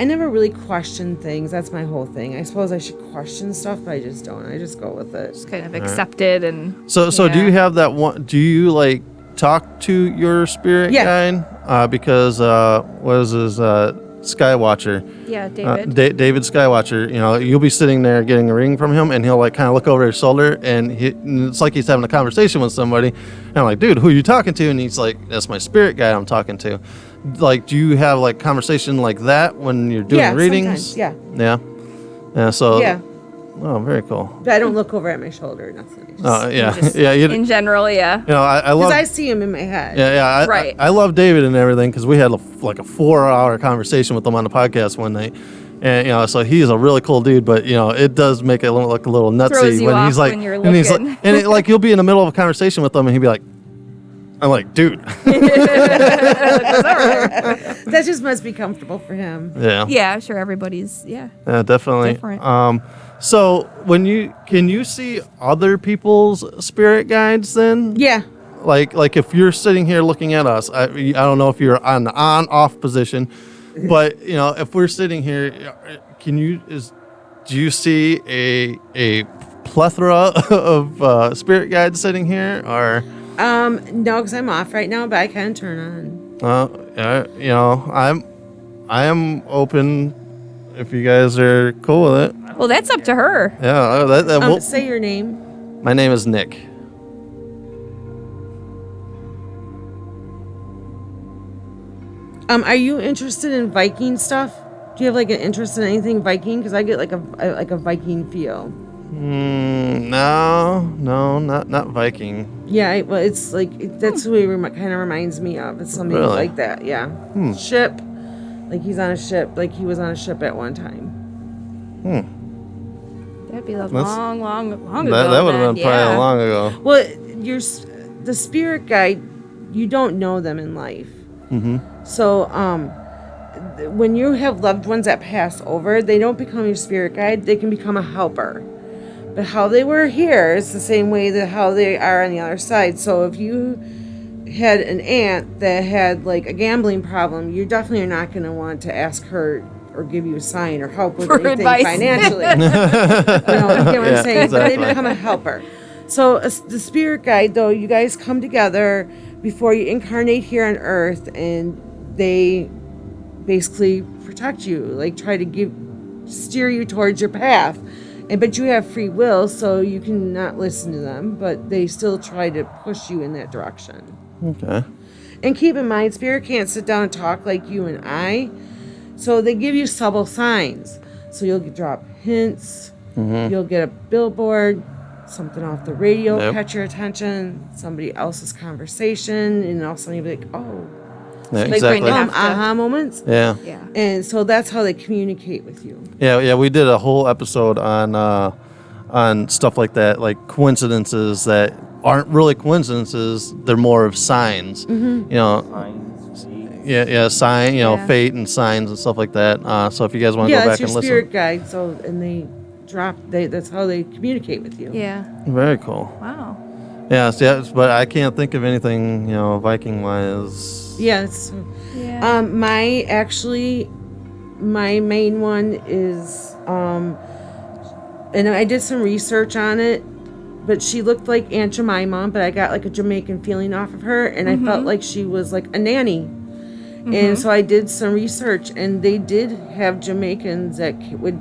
I never really question things. That's my whole thing. I suppose I should question stuff, but I just don't. I just go with it. Just kind of accept it and. So do you have that one? Do you like talk to your spirit guide? Because what is his Skywatcher? Yeah, David. David Skywatcher. You know, you'll be sitting there getting a reading from him, and he'll like kind of look over his shoulder, and it's like he's having a conversation with somebody. And I'm like, dude, who are you talking to? And he's like, that's my spirit guide I'm talking to. Like, do you have like conversation like that when you're doing readings? Sometimes, Yeah. So. Yeah. Oh, very cool. But I don't look over at my shoulder or nothing. In general, yeah. You know, I love. Because I see him in my head. Yeah. Right. I love David and everything because we had like a 4-hour conversation with him on the podcast one night, and you know, so he's a really cool dude. But you know, it does make it look a little nutsy Throws you when off he's like, when you're and he's like, looking. and like you'll be in the middle of a conversation with him, and he'd be like, I'm like, dude. That just must be comfortable for him. Yeah. Yeah, sure. Everybody's definitely. different. So can you see other people's spirit guides then? Yeah. Like if you're sitting here looking at us, I don't know if you're on the on-off position, but you know, if we're sitting here, do you see a plethora of spirit guides sitting here, or? No, because I'm off right now, but I can turn on. You know, I am open if you guys are cool with it. Well, that's up to her. Yeah. Say your name. My name is Nick. Are you interested in Viking stuff? Do you have like an interest in anything Viking? Because I get like a Viking feel. No, not Viking. Yeah, well, it's like that's who he kind of reminds me of. It's something Really? like that. Yeah, ship. Like he's on a ship. Like he was on a ship at one time. That'd be long ago. That would have been probably long ago. Well, the spirit guide, you don't know them in life. Mm-hmm. So, when you have loved ones that pass over, they don't become your spirit guide. They can become a helper. But how they were here is the same way that how they are on the other side. So if you had an aunt that had like a gambling problem, you definitely are not going to want to ask her or give you a sign or help with anything advice. financially. You get what I'm saying? Exactly. But they become a helper. So the spirit guide, though, you guys come together before you incarnate here on Earth, and they basically protect you, like try to steer you towards your path. But you have free will, so you can not listen to them, but they still try to push you in that direction. Okay. And keep in mind, spirit can't sit down and talk like you and I, so they give you subtle signs. So you'll drop hints, you'll get a billboard, something off the radio, catch your attention, somebody else's conversation, and all of a sudden you'll be like, oh. Yeah, Like exactly. aha moments. Yeah. And so that's how they communicate with you. Yeah. We did a whole episode on stuff like that, like coincidences that aren't really coincidences. They're more of signs. You know. Sign. You know, fate and signs and stuff like that. So if you guys want to go back and listen. Yeah, it's your spirit guide. So and that's how they communicate with you. Yeah. Very cool. Wow. Yeah. But I can't think of anything, you know, Viking wise. Yes. Yeah. My main one is and I did some research on it, but she looked like Aunt Jemima, but I got like a Jamaican feeling off of her, and I felt like she was like a nanny. And so I did some research, and they did have Jamaicans that would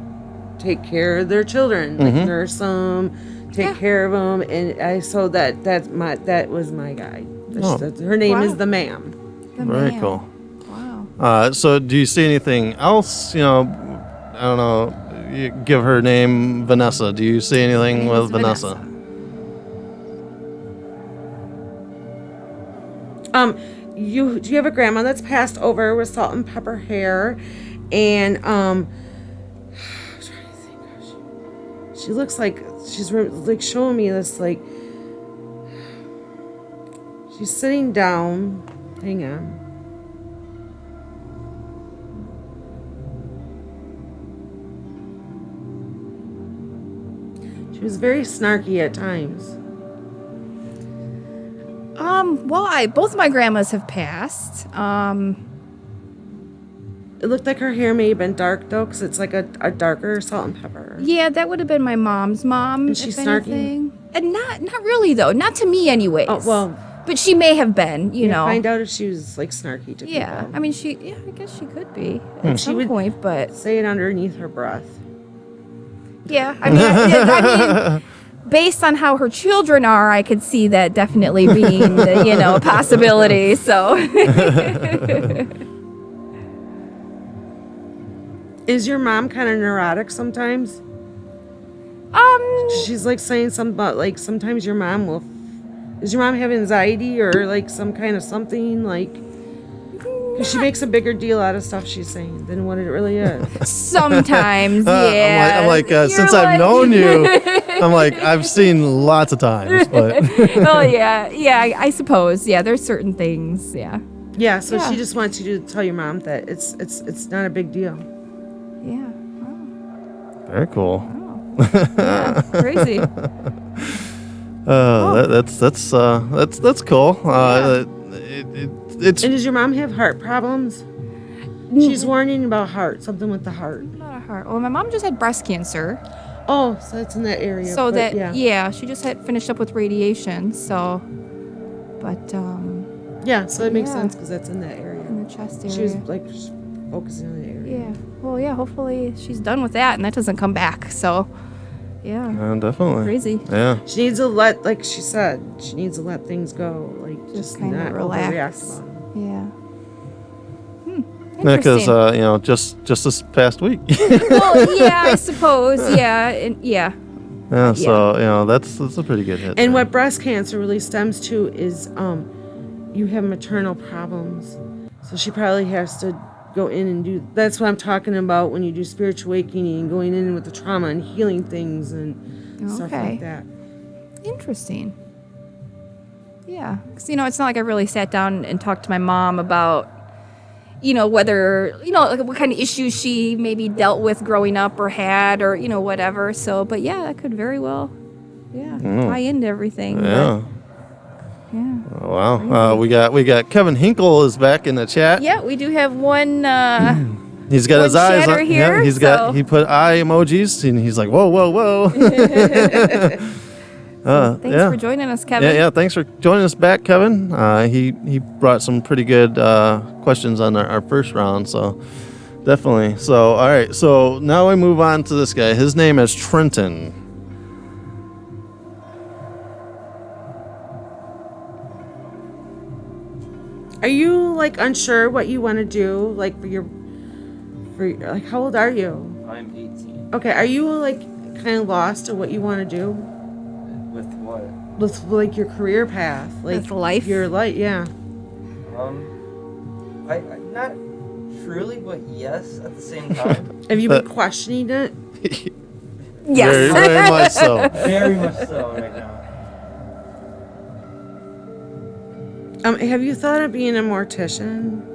take care of their children, like nurse them, take care of them, and that was my guide. Her name is the Maam. Very cool. Wow. So do you see anything else? You know, I don't know. You give her name Vanessa. Do you see anything with Vanessa? Do you have a grandma that's passed over with salt and pepper hair, and I'm trying to think. She looks like she's like showing me this, like she's sitting down. Hang on. She was very snarky at times. Well, both my grandmas have passed. It looked like her hair may have been dark though, because it's like a darker salt and pepper. Yeah, that would have been my mom's mom. Is she if snarky? anything. And not really though. Not to me, anyways. Oh well. But she may have been. You know. Find out if she was like snarky to Yeah, people. I mean, I guess she could be at some point, but say it underneath her breath. Yeah, I mean, based on how her children are, I could see that definitely being the, a possibility. So. Is your mom kind of neurotic sometimes? She's like saying something about like sometimes your mom will. Does your mom have anxiety or like some kind of something like? Because she makes a bigger deal out of stuff she's saying than what it really is. Sometimes, yeah. I'm like since I've known you, I'm like I've seen lots of times, but. Oh yeah, I suppose. Yeah, there's certain things. Yeah. Yeah, so she just wants you to tell your mom that it's not a big deal. Yeah. Very cool. Yeah, crazy. That's cool. And does your mom have heart problems? She's warning about heart, something with the heart. Not a heart. Well, my mom just had breast cancer. Oh, so that's in that area. So she just had finished up with radiation. So, but yeah, so it makes sense because that's in that area. In the chest area. She was like just focusing on that area. Yeah. Well, yeah. Hopefully she's done with that and that doesn't come back. So. Yeah. Definitely. Crazy. Yeah. She needs to like she said, she needs to let things go. Like just kind not of relax. Overreact about them. Yeah. Yeah, because just this past week. Well, yeah, I suppose. Yeah. Yeah. So that's a pretty good hit. And what breast cancer really stems to is you have maternal problems. So she probably has to go in and do. That's what I'm talking about when you do spiritual awakening and going in with the trauma and healing things and stuff like that. Interesting. Yeah, because it's not like I really sat down and talked to my mom about, whether like what kind of issues she maybe dealt with growing up or had or whatever. So, but yeah, that could very well, tie into everything. Yeah. But, yeah. Oh, wow. We got Kevin Hinkle is back in the chat. Yeah, we do have one. He's got his eyes on here. Yeah, he put eye emojis and he's like, whoa. Thanks for joining us, Kevin. Yeah. Thanks for joining us back, Kevin. He brought some pretty good questions on our first round, so definitely. So all right. So now we move on to this guy. His name is Trenton. Are you like unsure what you want to do, like for your like how old are you? I'm 18. Okay, are you like kind of lost to what you want to do? With what? With like your career path, like with life. Your life, yeah. I not truly, but yes at the same time. Have you been questioning it? Yes, very much so. Very much so right now. Have you thought of being a mortician?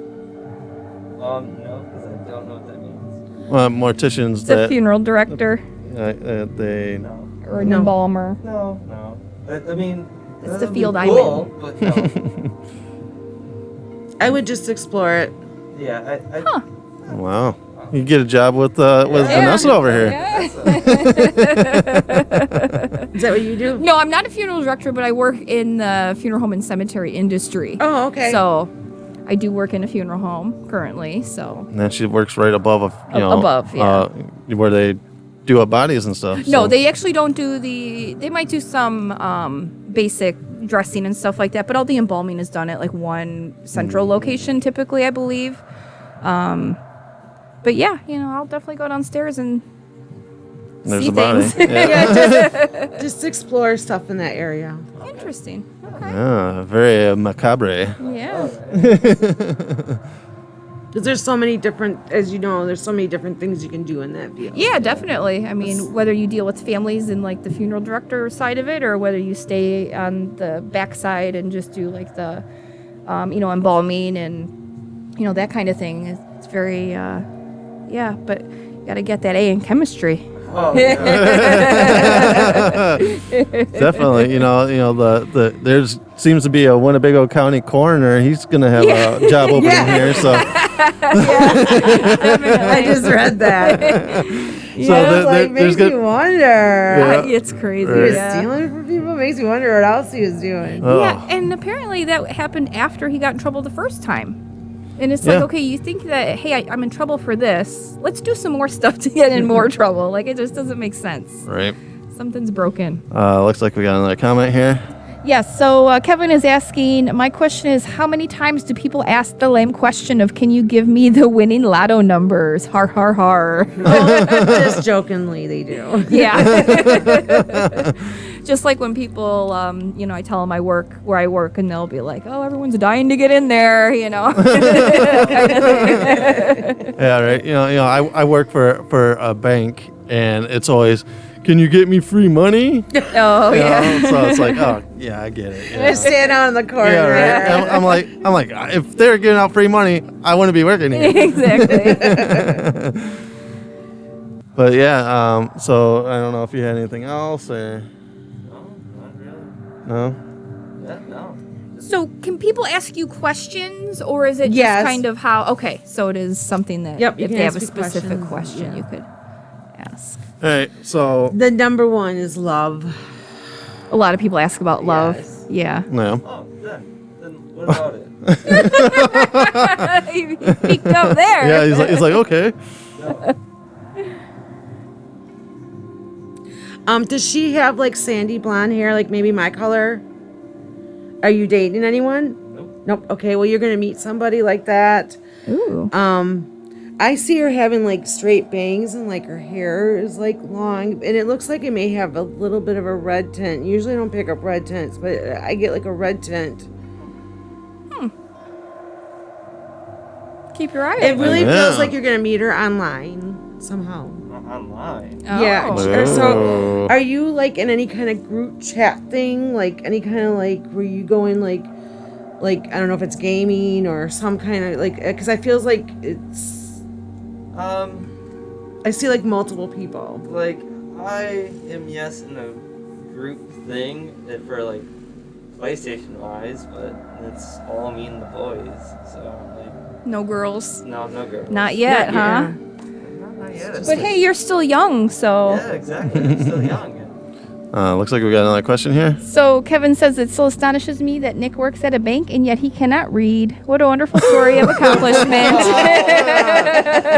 No, because I don't know what that means. Morticians. The funeral director. They. No. Or an embalmer. No. I mean, it's the field I'm cool, in. But no. I would just explore it. Yeah. Wow. You get a job with Vanessa over here. Yeah. Is that what you do? No, I'm not a funeral director, but I work in the funeral home and cemetery industry. Oh, okay. So I do work in a funeral home currently. So. And then she works right above above, yeah. Where they do up bodies and stuff. No, they actually don't do they might do some basic dressing and stuff like that, but all the embalming is done at like one central location typically, I believe. But yeah, I'll definitely go downstairs and see things. Yeah. Just explore stuff in that area. Interesting. Okay. Yeah, very macabre. Yeah. Because there's so many different, as you know, there's so many different things you can do in that field. Yeah, definitely. I mean, whether you deal with families in like the funeral director side of it, or whether you stay on the back side and just do like the, embalming and, that kind of thing. It's very, but you got to get that A in chemistry. Oh, Definitely, there seems to be a Winnebago County coroner. He's gonna have a job opening here, so I just read that. Makes me wonder. Yeah. It's crazy. He was stealing from people. Makes me wonder what else he was doing. Oh. Yeah, and apparently that happened after he got in trouble the first time. And it's like, okay, you think that, hey, I'm in trouble for this. Let's do some more stuff to get in more trouble. Like, it just doesn't make sense. Right. Something's broken. Looks like we got another comment here. Yes, so Kevin is asking, my question is, how many times do people ask the lame question of, can you give me the winning lotto numbers? Har, har, har. Just jokingly, they do. Yeah. Just like when people, I tell them where I work, and they'll be like, oh, everyone's dying to get in there, Yeah, right. I work for a bank, and it's always, can you get me free money? Oh, yeah. So it's like, oh, yeah, I get it. Just stand out in the corner. Yeah, right. I'm like, if they're giving out free money, I wouldn't be working here. Exactly. But yeah, so I don't know if you had anything else or. No. Yeah, no. So can people ask you questions, or is it just Yes. kind of how? Okay, so it is something that Yep, you if can they have a ask me specific questions, question, yeah. you could ask. All right, so. The number one is love. A lot of people ask about love. Yes. Yeah. No. Oh, then what about it? He peeked up there. Yeah, he's like okay. Does she have like sandy blonde hair, like maybe my color? Are you dating anyone? Nope. Okay, well you're gonna meet somebody like that. Ooh. I see her having like straight bangs and like her hair is like long, and it looks like it may have a little bit of a red tint. Usually I don't pick up red tints, but I get like a red tint. Keep your eye It out. really Yeah. feels like you're gonna meet her online somehow. Online. Oh. Yeah. Oh. So, are you like in any kind of group chat thing? Like any kind of like where you go in like I don't know if it's gaming or some kind of like because I feels like it's. I see like multiple people. Like I am in a group thing for like PlayStation wise, but it's all me and the boys. So like. No girls. No girls. Not yet, huh? Not yet. But hey, you're still young, so. Yeah, exactly. I'm still young. Looks like we got another question here. So Kevin says it still astonishes me that Nick works at a bank and yet he cannot read. What a wonderful story of accomplishment.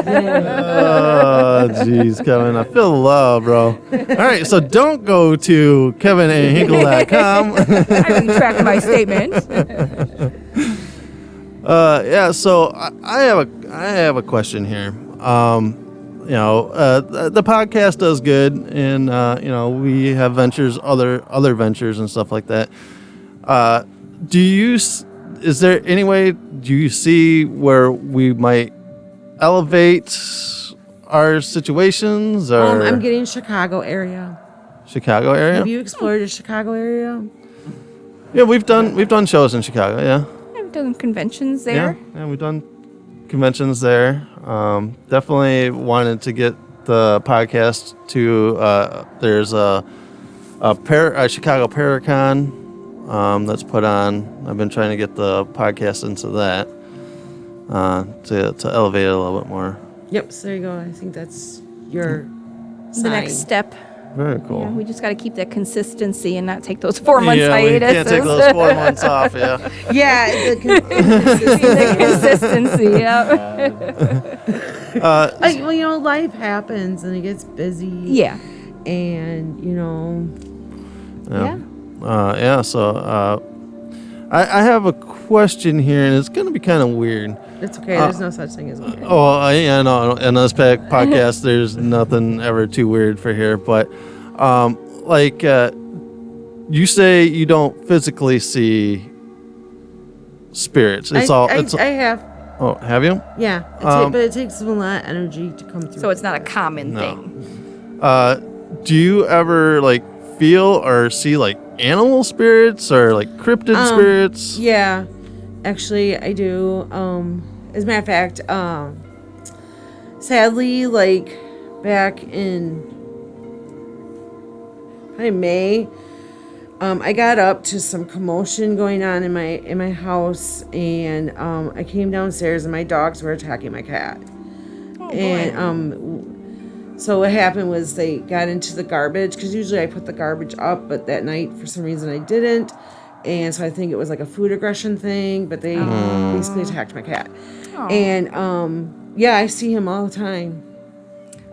Oh, jeez, Kevin. I feel the love, bro. All right, so don't go to kevinandhinkle.com. I retract my statement. Yeah, so I have a question here. The podcast does good, and we have ventures, other ventures and stuff like that. Is there any way do you see where we might elevate our situations? Or I'm getting Chicago area. Chicago area. Have you explored the Chicago area? Yeah, we've done shows in Chicago. Yeah. I've done conventions there. Yeah, we've done conventions there. Definitely wanted to get the podcast to. There's a Chicago Paracon that's put on. I've been trying to get the podcast into that to elevate it a little bit more. Yep. So there you go. I think that's your The next step. Very cool. Yeah, we just got to keep that consistency and not take those 4 months Yeah, hiatus. we can't take those 4 months off. Yeah. Yeah. The consistency. Yeah. Well, life happens and it gets busy. Yeah. And Yeah. So I have a question here, and it's going to be kind of weird. It's okay. There's no such thing as weird. Yeah, no. In this podcast, there's nothing ever too weird for here. But, you say you don't physically see spirits. I have. Oh, have you? Yeah. But it takes a lot of energy to come through. So it's not a common thing. Do you ever feel or see animal spirits or cryptid spirits? Yeah. Actually, I do. As a matter of fact, sadly, back in probably May, I got up to some commotion going on in my house, and I came downstairs, and my dogs were attacking my cat. Oh, And so what happened was they got into the garbage, because usually I put the garbage up, but that night for some reason I didn't, and so I think it was like a food aggression thing, but they basically attacked my cat. And I see him all the time.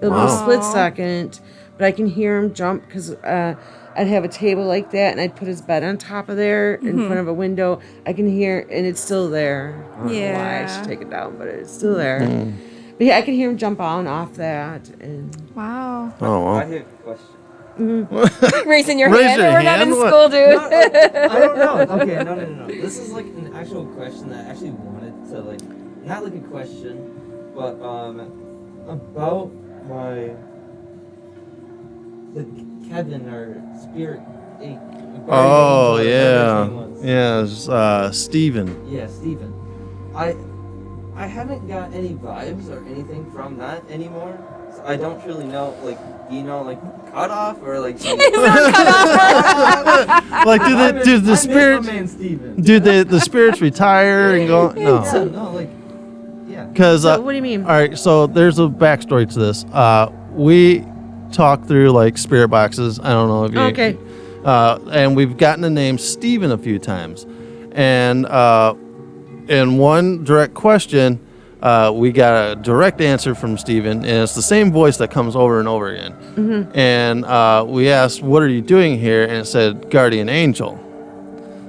It'll be a split second, but I can hear him jump, because I'd have a table like that, and I'd put his bed on top of there in front of a window. I can hear, and it's still there. I don't know why I should take it down, but it's still there. But yeah, I can hear him jump on off that. And wow. Oh, wow. I have a question. Raising your Raise hand. your We're not hand? in What? school, dude. No, I don't know. Okay, no. This is like an actual question that I actually wanted to like, not like a question, but about the Kevin or Spirit 8. Oh, yeah. Yeah, it's, Steven. Yeah, Steven. I haven't got any vibes or anything from that anymore. So I don't really know, like, do you know, like, cutoff or like... Like, do the spirits... Do the spirits retire and go... No. No, like, yeah. Because... So what do you mean? All right, so there's a backstory to this. We talked through, like, spirit boxes. I don't know if you... Okay. And we've gotten the name Steven a few times. And in one direct question, we got a direct answer from Steven, and it's the same voice that comes over and over again. And we asked, what are you doing here? And it said, guardian angel.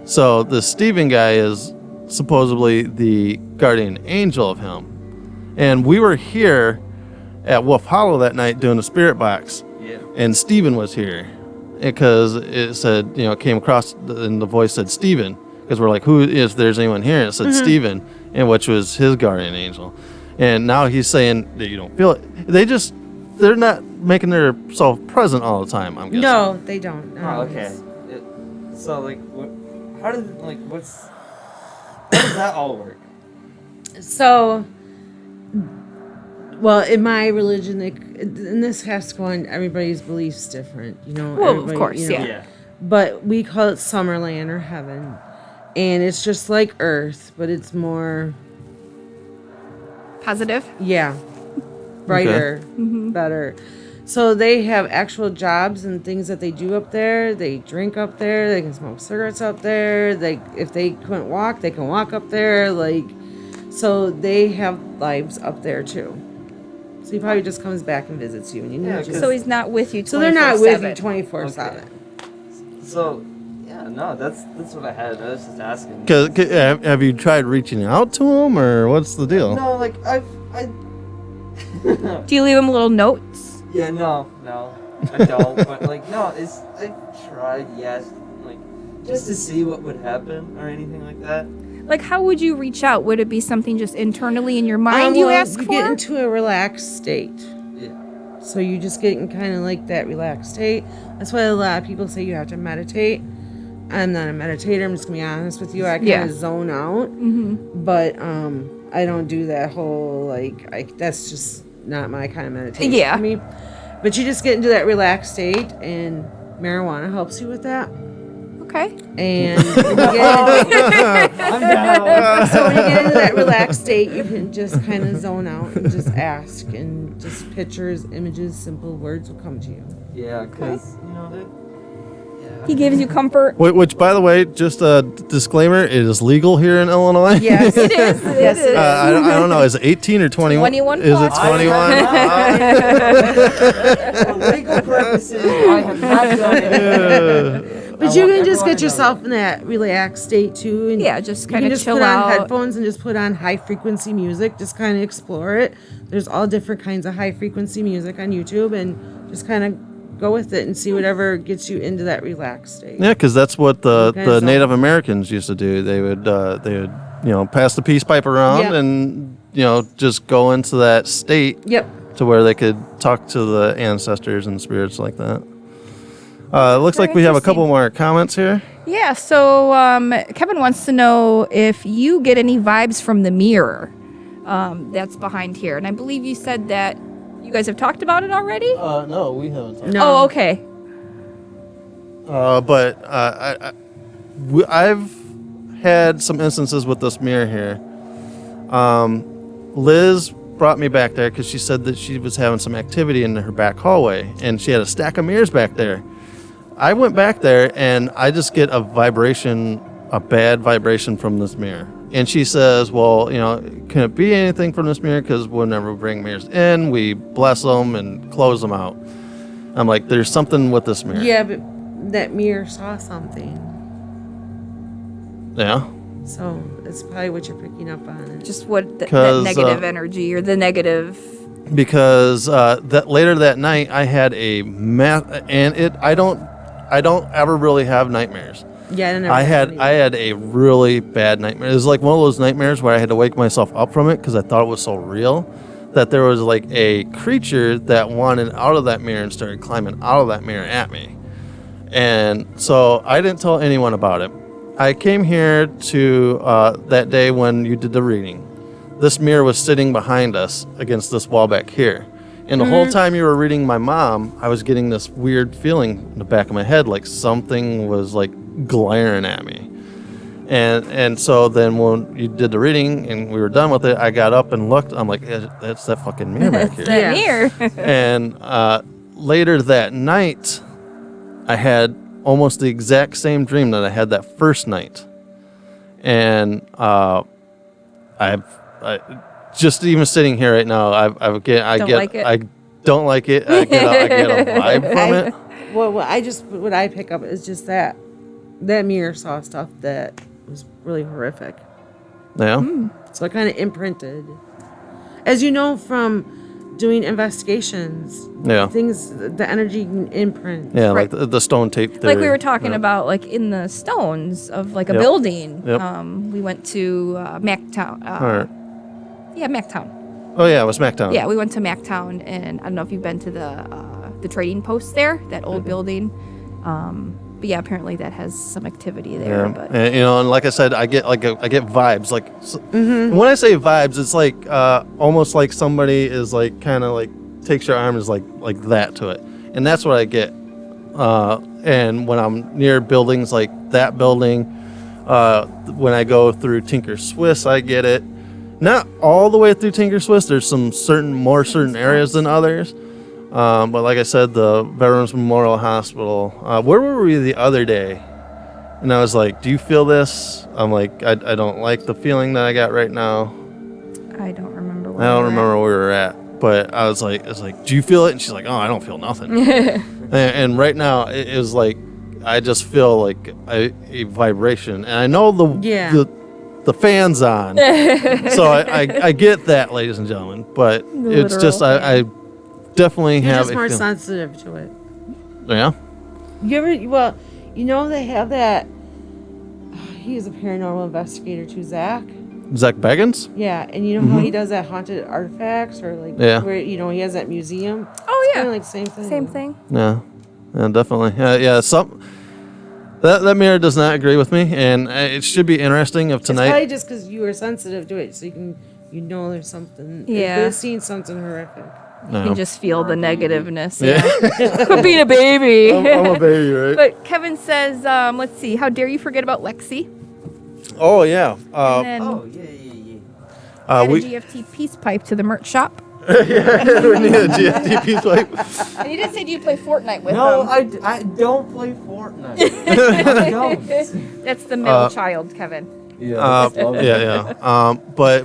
So the Steven guy is supposedly the guardian angel of him. And we were here at Wolf Hollow that night doing the spirit box. Yeah. And Steven was here. Because it said, it came across, and the voice said Steven. Because we're like, who is, there's anyone here? And it said Steven, and which was his guardian angel. And now he's saying that you don't feel it. They're not making themselves present all the time, I'm guessing. No, they don't. No. Oh, okay. So, like, how does that all work? So, well, in my religion, and this has to go on, everybody's beliefs different, Well, of course, yeah. But we call it Summerland or heaven. And it's just like Earth, but it's more... Positive? Yeah. Brighter. Better. So they have actual jobs and things that they do up there. They drink up there. They can smoke cigarettes up there. If they couldn't walk, they can walk up there. So they have lives up there too. So he probably just comes back and visits you. So he's not with you 24/7. So they're not with you 24/7. Okay. So... No, that's what I had. I was just asking. Have you tried reaching out to him, or what's the deal? No, like I. Do you leave him little notes? Yeah, no, I don't. But I've tried, yes, like just to see what would happen or anything like that. Like, how would you reach out? Would it be something just internally in your mind you ask for? Get into a relaxed state. Yeah. So you just get in kind of like that relaxed state. That's why a lot of people say you have to meditate. I'm not a meditator. I'm just gonna be honest with you. I kind of zone out, but I don't do that whole that's just not my kind of meditation for me. But you just get into that relaxed state, and marijuana helps you with that. Okay. And when you get so when you get into that relaxed state, you can just kind of zone out and just ask, and just pictures, images, simple words will come to you. Yeah, because he gives you comfort. Which, by the way, just a disclaimer, it is legal here in Illinois. Yes, it is. Yes, it is. I don't know. Is it 18 or 21? 21 Is it 21? For legal purposes, I have not done it. But you can just get yourself in that relaxed state too, and just kind of just chill put out. on headphones and just put on high frequency music. Just kind of explore it. There's all different kinds of high frequency music on YouTube, and just kind of go with it and see whatever gets you into that relaxed state. Yeah, because that's what the Native Americans used to do. They would pass the peace pipe around and just go into that state. Yep. To where they could talk to the ancestors and spirits like that. It looks like we have a couple more comments here. Yeah, so Kevin wants to know if you get any vibes from the mirror that's behind here. And I believe you said that you guys have talked about it already? No, we haven't. No. Oh, okay. But I've had some instances with this mirror here. Liz brought me back there because she said that she was having some activity in her back hallway, and she had a stack of mirrors back there. I went back there, and I just get a bad vibration from this mirror. And she says, well, can it be anything from this mirror? Because whenever we bring mirrors in, we bless them and close them out. I'm like, there's something with this mirror. Yeah, but that mirror saw something. Yeah. So it's probably what you're picking up on. Just what that negative energy or the negative. Because that later that night I had I don't ever really have nightmares. Yeah, I had a really bad nightmare. It was like one of those nightmares where I had to wake myself up from it because I thought it was so real that there was like a creature that wanted out of that mirror and started climbing out of that mirror at me. And so I didn't tell anyone about it. I came here to that day when you did the reading. This mirror was sitting behind us against this wall back here. And the whole time you were reading my mom, I was getting this weird feeling in the back of my head, like something was like glaring at me. And so then when you did the reading and we were done with it, I got up and looked. I'm like, that's that fucking mirror back here. That mirror. And later that night, I had almost the exact same dream that I had that first night. And I just even sitting here right now, I don't like it. I get a vibe from it. Well, what I pick up is just that mirror saw stuff that was really horrific. Yeah. So it kind of imprinted, as you know from doing investigations. Yeah. Things, the energy can imprint. Yeah, right. Like the stone tape theory. Like we were talking about, like in the stones of like a building. Yep. We went to Mactown. Yeah, Mactown. Oh yeah, it was Mactown. Yeah, we went to Mactown, and I don't know if you've been to the trading post there, that old building. But yeah, apparently that has some activity there. Yeah. But And, and like I said, I get vibes. Like when I say vibes, it's like almost like somebody is like kind of like takes your arm, is like that to it, and that's what I get. And when I'm near buildings like that building, when I go through Tinker Swiss, I get it. Not all the way through Tinker Swiss. There's some certain areas than others. But like I said, the Veterans Memorial Hospital. Where were we the other day? And I was like, "Do you feel this?" I'm like, "I don't like the feeling that I got right now." I don't remember. I don't remember where we were at, but I was like, "Do you feel it?" And she's like, "Oh, I don't feel nothing." and right now, it is like I just feel like a vibration, and I know the fan's on, so I get that, ladies and gentlemen. But it's just I definitely You're have just more sensitive to it. Yeah. They have that. He's a paranormal investigator too, Zach Baggins. Yeah, and you know how he does that haunted artifacts, or like where he has that museum. Oh yeah, kind of like same thing. Yeah, definitely. That mirror does not agree with me, and it should be interesting if tonight. It's probably just because you were sensitive to it, so there's something. Yeah, they've seen something horrific. You can just feel the negativeness. Yeah. For being a baby. I'm a baby, right? But Kevin says, let's see, how dare you forget about Lexi? Oh yeah. And then add a GFT peace pipe to the merch shop. Yeah, we need a GFT peace pipe. And you didn't say you play Fortnite with them. I don't play Fortnite. I don't. That's the middle child, Kevin. But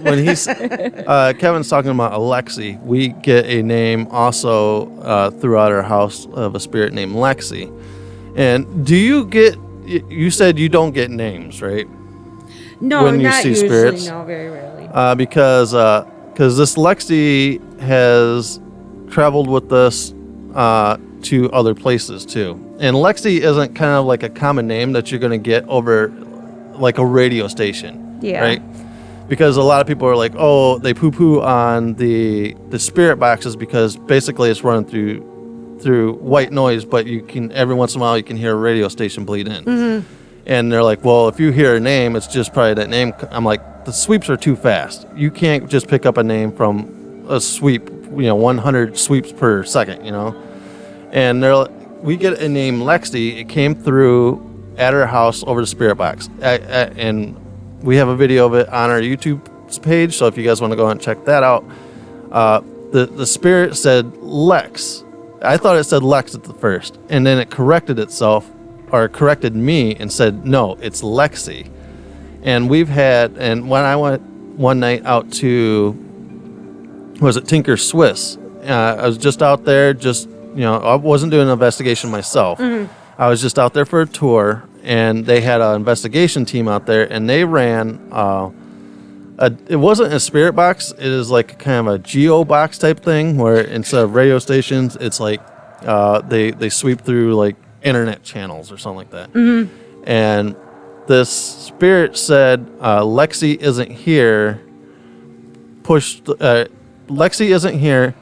when he's Kevin's talking about Lexi, we get a name also throughout our house of a spirit named Lexi. And do you get? You said you don't get names, right? No, when you not see usually. spirits? No, very rarely. Because this Lexi has traveled with us to other places too. And Lexi isn't kind of like a common name that you're going to get over like a radio station. Yeah. Right? Because a lot of people are like, oh, they poo-poo on the spirit boxes because basically it's running through white noise, but you can every once in a while you can hear a radio station bleed in. Mm-hmm. And they're like, well, if you hear a name, it's just probably that name. I'm like, the sweeps are too fast. You can't just pick up a name from a sweep, 100 sweeps per second, And they're we get a name Lexi. It came through at her house over the spirit box, and we have a video of it on our YouTube page. So if you guys want to go and check that out, the spirit said Lex. I thought it said Lex at the first, and then it corrected itself, or corrected me, and said no, it's Lexi. And when I went one night out to, was it Tinker Swiss? I was just out there, I wasn't doing an investigation myself. Mm-hmm. I was just out there for a tour, and they had an investigation team out there, and they ran, it wasn't a spirit box, it is like kind of a geo box type thing, where instead of radio stations, it's like they sweep through like internet channels or something like that. Mm-hmm. And this spirit said, Lexi isn't here, Lexi isn't here,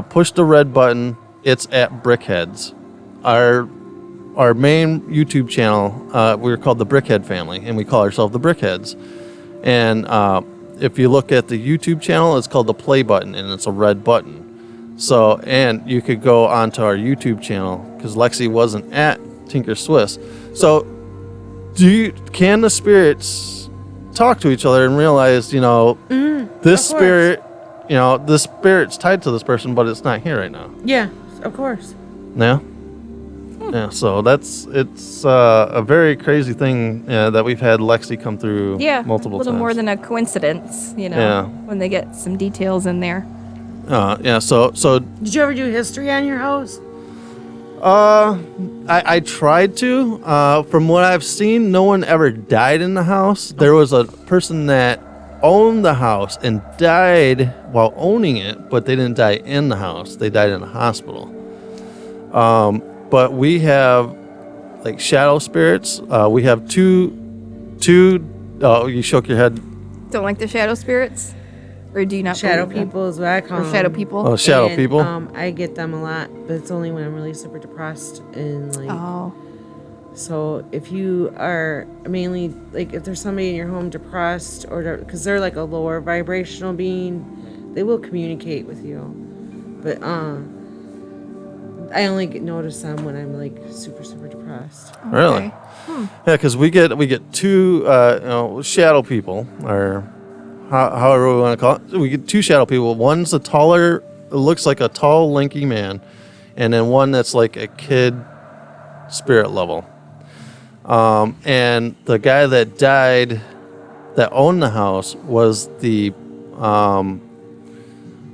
push the red button, it's at Brickheads. Our main YouTube channel, we're called the Brickhead family, and we call ourselves the Brickheads. And if you look at the YouTube channel, it's called the play button, and it's a red button. So, and you could go onto our YouTube channel, because Lexi wasn't at Tinker Swiss. So, can the spirits talk to each other and realize, this spirit, this spirit's tied to this person, but it's not here right now? Yeah, of course. Yeah. Yeah, so it's a very crazy thing that we've had Lexi come through multiple times. A little more than a coincidence, when they get some details in there. So did you ever do history on your house? I tried to. From what I've seen, no one ever died in the house. There was a person that owned the house and died while owning it, but they didn't die in the house. They died in the hospital. But we have like shadow spirits. We have two. Oh, you shook your head. Don't like the shadow spirits, or do you not? Shadow people is what I call them. Shadow people. Oh, shadow people. I get them a lot, but it's only when I'm really super depressed and like. Oh. So if you are mainly like if there's somebody in your home depressed or because they're like a lower vibrational being, they will communicate with you, but I only notice them when I'm like super depressed. Really? Okay. Yeah, because we get two shadow people, or however we want to call it. We get two shadow people. One's a taller, it looks like a tall, lanky man, and then one that's like a kid spirit level. And the guy that died, that owned the house, was the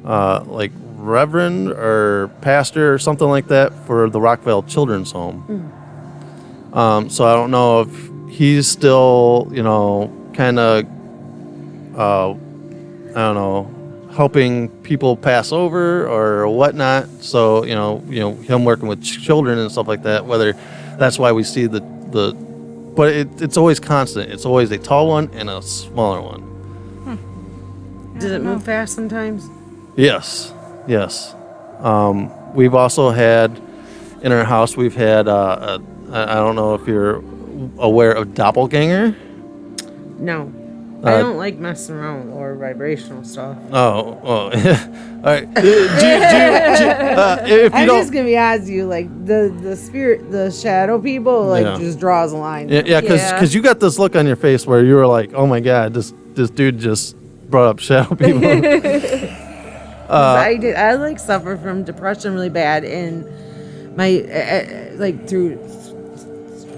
like reverend or pastor or something like that for the Rockville Children's Home. So I don't know if he's still, kind of, I don't know, helping people pass over or whatnot. So, him working with children and stuff like that, whether that's why we see but it's always constant. It's always a tall one and a smaller one. Does it move fast sometimes? Yes. We've also had, in our house, we've had, I don't know if you're aware of doppelganger. No. I don't like messing around with lower vibrational stuff. Oh. All right. I'm just going to be honest with you, like, the spirit, the shadow people, just draws a line. Yeah, because you got this look on your face where you were like, oh my God, this dude just brought up shadow people. I suffer from depression really bad, and my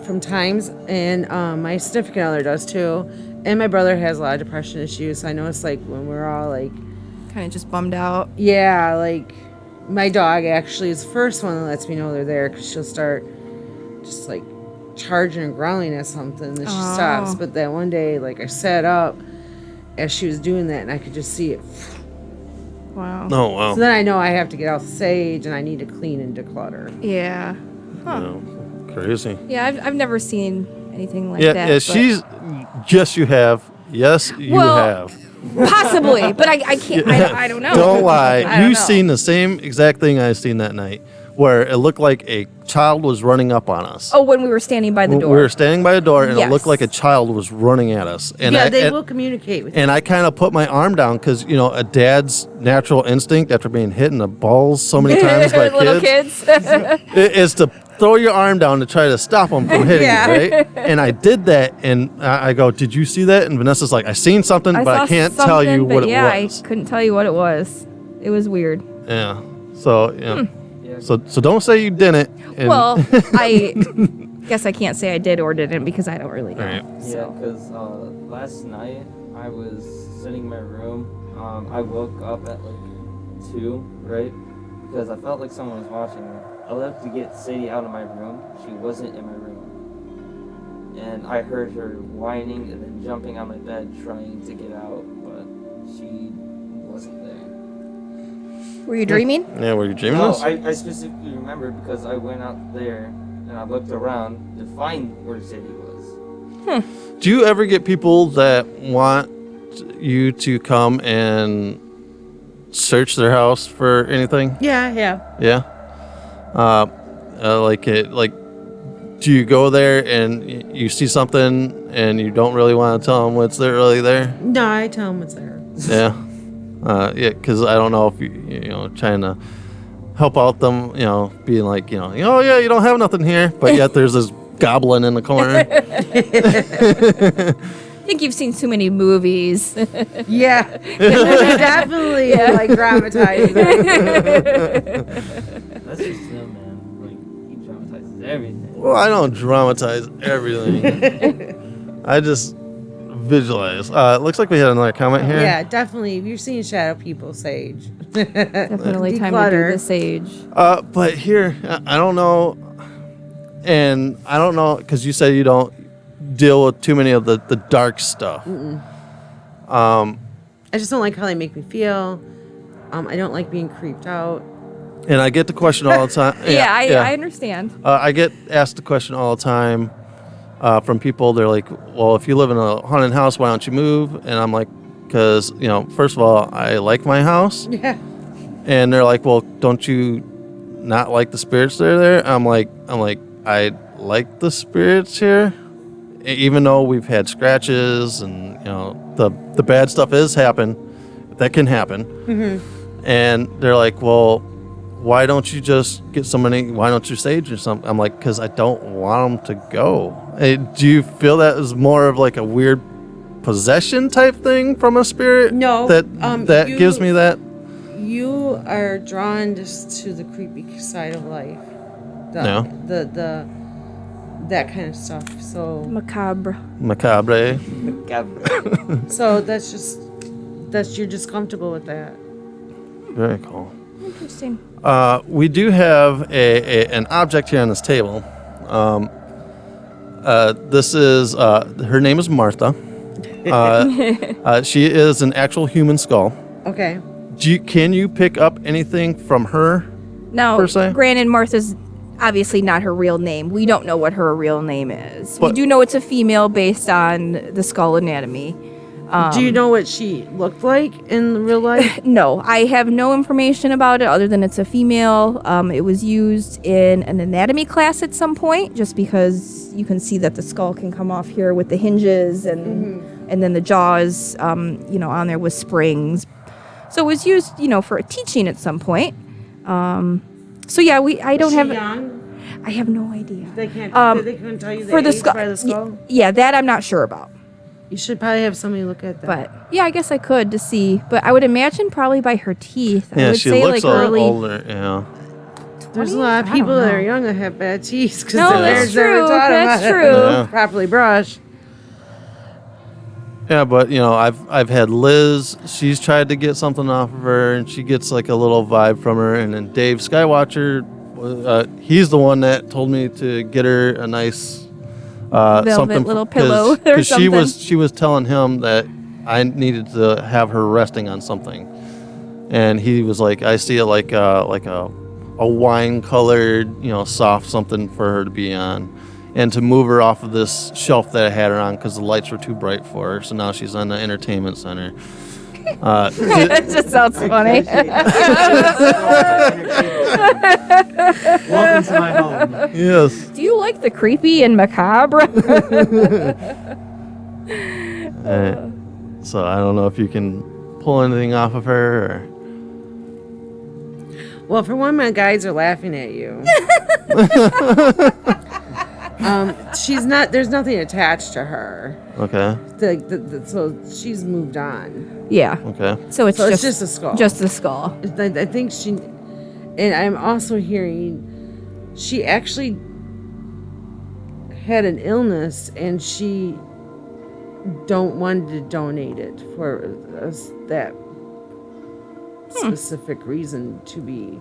from times, and my significant other does too, and my brother has a lot of depression issues. So I know it's like when we're all like kind of just bummed out. Yeah, like my dog actually is the first one that lets me know they're there, because she'll start just like charging and growling at something, and then she stops. But then one day, like, I sat up as she was doing that, and I could just see it. Wow. Oh, wow. So then I know I have to get out the sage, and I need to clean and declutter. Yeah. Huh. Crazy. Yeah, I've never seen anything like that. Yeah, she's... Yes, you have. Yes, you have. Possibly, but I can't... I don't know. Don't lie. You've seen the same exact thing I seen that night. where it looked like a child was running up on us. Oh, when we were standing by the door. We were standing by a door, and Yes. it looked like a child was running at us. And they will communicate with you. And I kind of put my arm down because, a dad's natural instinct after being hit in the balls so many times by Little kids kids. is to throw your arm down to try to stop them from hitting Yeah. you, right? And I did that, and I go, "Did you see that?" And Vanessa's like, "I seen something, but I saw can't tell you something, what but it yeah, was." I couldn't tell you what it was. It was weird. Yeah. So So don't say you didn't. And Well, I guess I can't say I did or didn't because I don't really know. Right. Yeah, because last night I was sitting in my room. I woke up at like 2, right? Because I felt like someone was watching me. I left to get Sadie out of my room. She wasn't in my room. And I heard her whining and then jumping on my bed trying to get out, but she wasn't there. Were you dreaming? Yeah, were you dreaming No, this? I specifically remember because I went out there and I looked around to find where Sadie was. Do you ever get people that want you to come and search their house for anything? Yeah. Yeah. Do you go there and you see something and you don't really want to tell them what's there really there? No, I tell them what's there. Yeah. Yeah, because I don't know if you trying to help out them, being like, oh yeah, you don't have nothing here, but yet there's this goblin in the corner. I think you've seen too many movies. Yeah. Definitely like dramatized. That's just him, man. Like, he dramatizes everything. Well, I don't dramatize everything. I just visualize. It looks like we had another comment here. Yeah, definitely. If you're seeing shadow people, sage. Definitely time to do the sage. But here, I don't know, and I don't know because you said you don't deal with too many of the dark stuff. I just don't like how they make me feel. I don't like being creeped out. And I get the question all the time. I understand. I get asked the question all the time from people. They're like, well, if you live in a haunted house, why don't you move? And I'm like, because, first of all, I like my house. Yeah. And they're like, well, don't you not like the spirits that are there? I'm like, I like the spirits here, even though we've had scratches and, the bad stuff that can happen. Mm-hmm. And they're like, well, why don't you just get somebody, why don't you sage or something? I'm like, because I don't want them to go. Do you feel that is more of like a weird possession type thing from a spirit? No. That gives me that? You are drawn just to the creepy side of life. That kind of stuff. So Macabre. So you're just comfortable with that. Very cool. Interesting. We do have an object here on this table. This is her name is Martha. She is an actual human skull. Okay. Can you pick up anything from her? No, per se? granted, Martha's obviously not her real name. We don't know what her real name is. But- We do know it's a female based on the skull anatomy. Do you know what she looked like in real life? No, I have no information about it other than it's a female. It was used in an anatomy class at some point, just because you can see that the skull can come off here with the hinges and then the jaws, on there with springs. So it was used, for teaching at some point. So yeah, I don't have. Young? I have no idea. They couldn't tell you for the age skull. by the skull? Yeah, that I'm not sure about. You should probably have somebody look at that. But yeah, I guess I could to see. But I would imagine probably by her teeth. I Yeah, would she say looks like early. older. Yeah. There's a lot of people that are young that have bad teeth because No, their that's parents never true. taught them That's how to true. Yeah. properly brush. Yeah, but I've had Liz. She's tried to get something off of her, and she gets like a little vibe from her. And then Dave Skywatcher, he's the one that told me to get her a nice Velvet something little pillow or because she something. was telling him that I needed to have her resting on something, and he was like, I see it like a wine colored soft something for her to be on. And to move her off of this shelf that I had her on because the lights were too bright for her. So now she's on the entertainment center. That just sounds funny. Welcome to my home. Yes. Do you like the creepy and macabre? So I don't know if you can pull anything off of her. Or... Well, for one, my guides are laughing at you. She's not. There's nothing attached to her. Okay. So she's moved on. Yeah. Okay. So it's just a skull. Just a skull. I think she, and I'm also hearing, she actually had an illness, and she don't want to donate it for that specific reason to be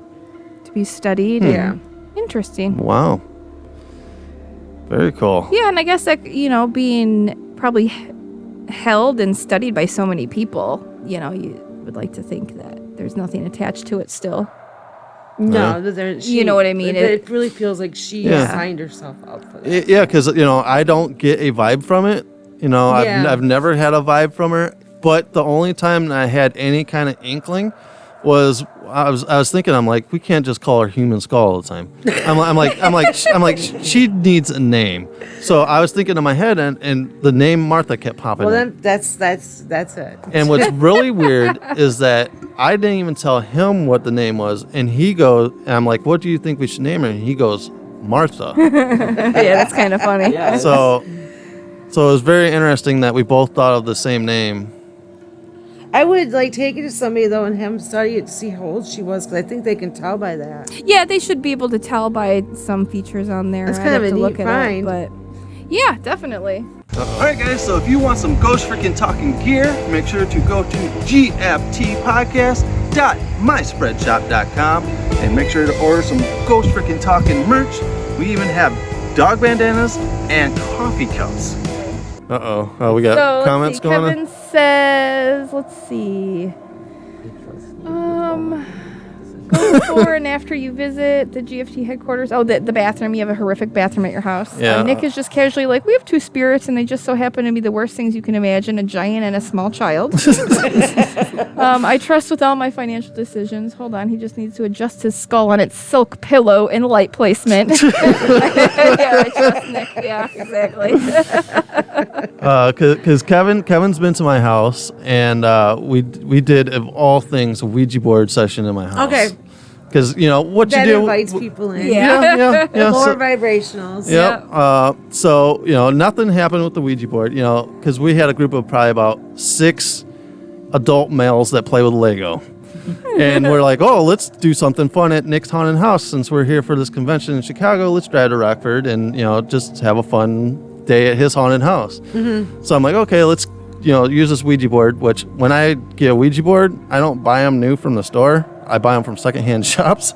studied. Yeah. Interesting. Wow. Very cool. Yeah, and I guess that, being probably held and studied by so many people, you would like to think that there's nothing attached to it still. No, you know what I mean? It really feels like she signed herself up for that. Yeah, because I don't get a vibe from it. I've never had a vibe from her. But the only time that I had any kind of inkling was I was thinking, I'm like, we can't just call her Human Skull all the time. I'm like she needs a name. So I was thinking in my head, and the name Martha kept popping. Well, in. then that's it. And what's really weird is that I didn't even tell him what the name was, and he goes, and I'm like, what do you think we should name her? And he goes, Martha. Yeah, that's kind of funny. Yeah, So it was very interesting that we both thought of the same name. I would take it to somebody though and have them study it to see how old she was, because I think they can tell by that. Yeah, they should be able to tell by some features on there. That's kind of a neat find. But yeah, definitely. Alright guys, so if you want some ghost freaking talking gear, make sure to go to gftpodcast.myspreadshop.com and make sure to order some ghost freaking talking merch. We even have dog bandanas and coffee cups. Uh-oh. We got comments going on? Kevin says, let's see. Go before and after you visit the GFT headquarters. Oh, the bathroom. You have a horrific bathroom at your house. Yeah. Nick is just casually like, we have two spirits, and they just so happen to be the worst things you can imagine, a giant and a small child. I trust with all my financial decisions. Hold on. He just needs to adjust his skull on its silk pillow and light placement. Yeah, I trust Nick. Yeah, exactly. Because Kevin's been to my house, and we did, of all things, a Ouija board session in my house. Okay. Because what that you do invites people in. Yeah. More vibrationals. Yep. So nothing happened with the Ouija board. Because we had a group of probably about 6 adult males that play with Lego. And we're like, oh, let's do something fun at Nick's Haunted House. Since we're here for this convention in Chicago, let's drive to Rockford and just have a fun day at his haunted house. Mm-hmm. So I'm like, okay, let's use this Ouija board. Which when I get a Ouija board, I don't buy them new from the store. I buy them from secondhand shops.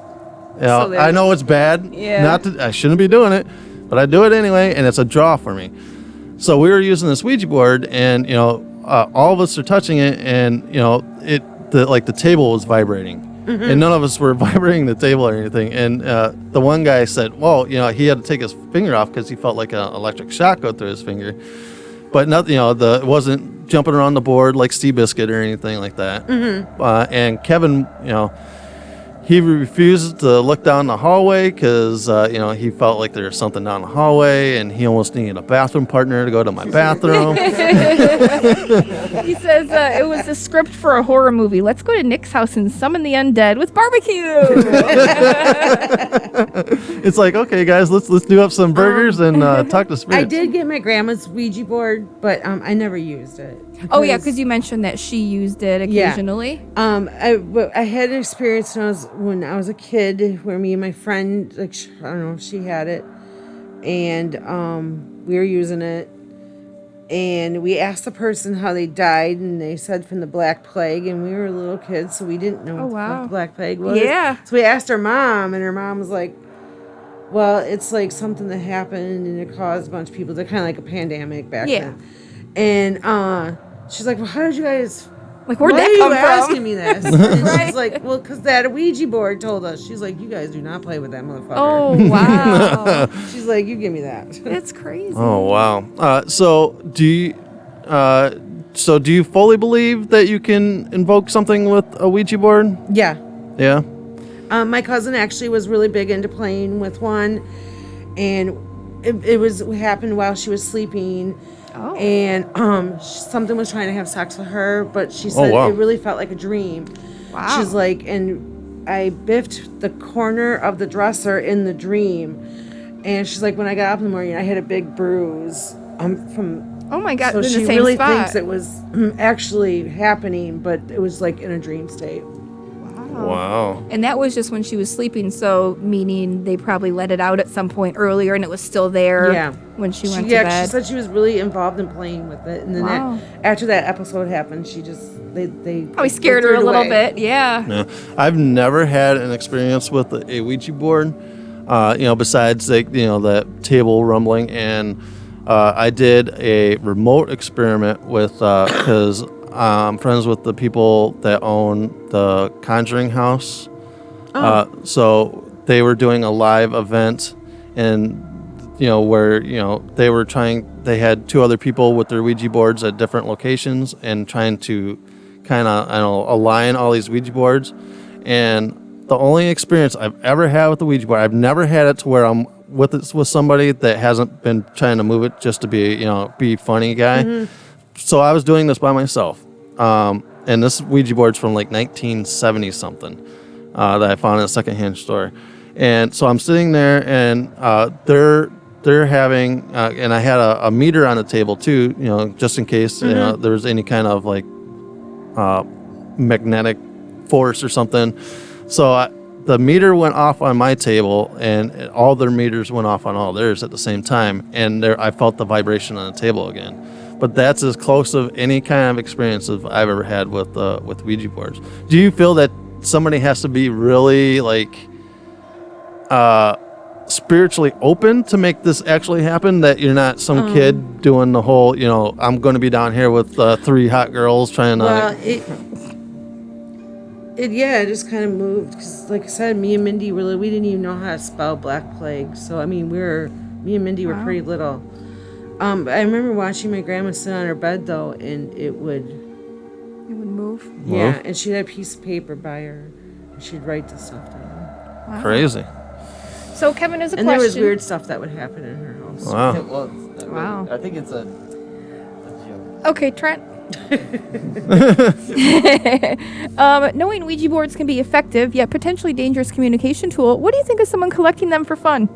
I know it's bad. Yeah. I shouldn't be doing it, but I do it anyway, and it's a draw for me. So we were using this Ouija board, and all of us are touching it, and the table was vibrating. Mm-hmm. And none of us were vibrating the table or anything. And the one guy said, well, he had to take his finger off because he felt like an electric shock go through his finger. But nothing, it wasn't jumping around the board like Seabiscuit or anything like that. Mm-hmm. And Kevin, he refused to look down the hallway because, he felt like there was something down the hallway, and he almost needed a bathroom partner to go to my bathroom. He says it was a script for a horror movie. Let's go to Nick's house and summon the undead with barbecue. It's like, okay, guys, let's do up some burgers and talk to spirits. I did get my grandma's Ouija board, but I never used it. Oh yeah, because you mentioned that she used it occasionally. Yeah. I had an experience when I was a kid where me and my friend, she had it, and we were using it, and we asked the person how they died, and they said from the Black Plague, and we were little kids, so we didn't know what the Black Plague was. Yeah. So we asked her mom, and her mom was like, well, it's like something that happened, and it caused a bunch of people to kind of like a pandemic back then. And she's like, well, how did you guys... where'd that come from? Why are you asking me this? And she's like, well, because that Ouija board told us. She's like, you guys do not play with that motherfucker. Oh, wow. She's like, you give me that. That's crazy. Oh, wow. So do So do you fully believe that you can invoke something with a Ouija board? Yeah. Yeah. My cousin actually was really big into playing with one, and it happened while she was sleeping. Oh. And something was trying to have sex with her, but she said it really felt like a dream. Wow. She's like, and I biffed the corner of the dresser in the dream, and she's like, when I got up in the morning, I had a big bruise from. Oh my God! So in she the same really spot. thinks it was actually happening, but it was like in a dream state. Wow. And that was just when she was sleeping, so meaning they probably let it out at some point earlier and it was still there when she went to bed. She said she was really involved in playing with it. And then after that episode happened, she just, they probably scared her a little bit, yeah. I've never had an experience with a Ouija board, besides that table rumbling. And I did a remote experiment with, because I'm friends with the people that own the Conjuring House. So they were doing a live event, and where they had 2 other people with their Ouija boards at different locations and trying to kind of align all these Ouija boards. And the only experience I've ever had with the Ouija board, I've never had it to where I'm with somebody that hasn't been trying to move it just to be funny guy. Mm-hmm. So I was doing this by myself. And this Ouija board's from like 1970 something that I found in a secondhand store. And so I'm sitting there, and they're having, and I had a meter on the table too, just in case there was any kind of like magnetic force or something. So the meter went off on my table, and all their meters went off on all theirs at the same time. And I felt the vibration on the table again. But that's as close of any kind of experience as I've ever had with Ouija boards. Do you feel that somebody has to be really like spiritually open to make this actually happen? That you're not some kid doing the whole, I'm going to be down here with 3 hot girls trying to. Well, it just kind of moved because, like I said, me and Mindy we didn't even know how to spell Black Plague. So I mean, me and Mindy were pretty little. But I remember watching my grandma sit on her bed though, and it would move. Yeah, and she'd have a piece of paper by her, and she'd write the stuff down. Wow. Crazy. So Kevin, is a and question. There was weird stuff that would happen in her house. Wow. Wow. I think it's a joke. Okay, Trent. Knowing Ouija boards can be effective yet potentially dangerous communication tool, what do you think of someone collecting them for fun?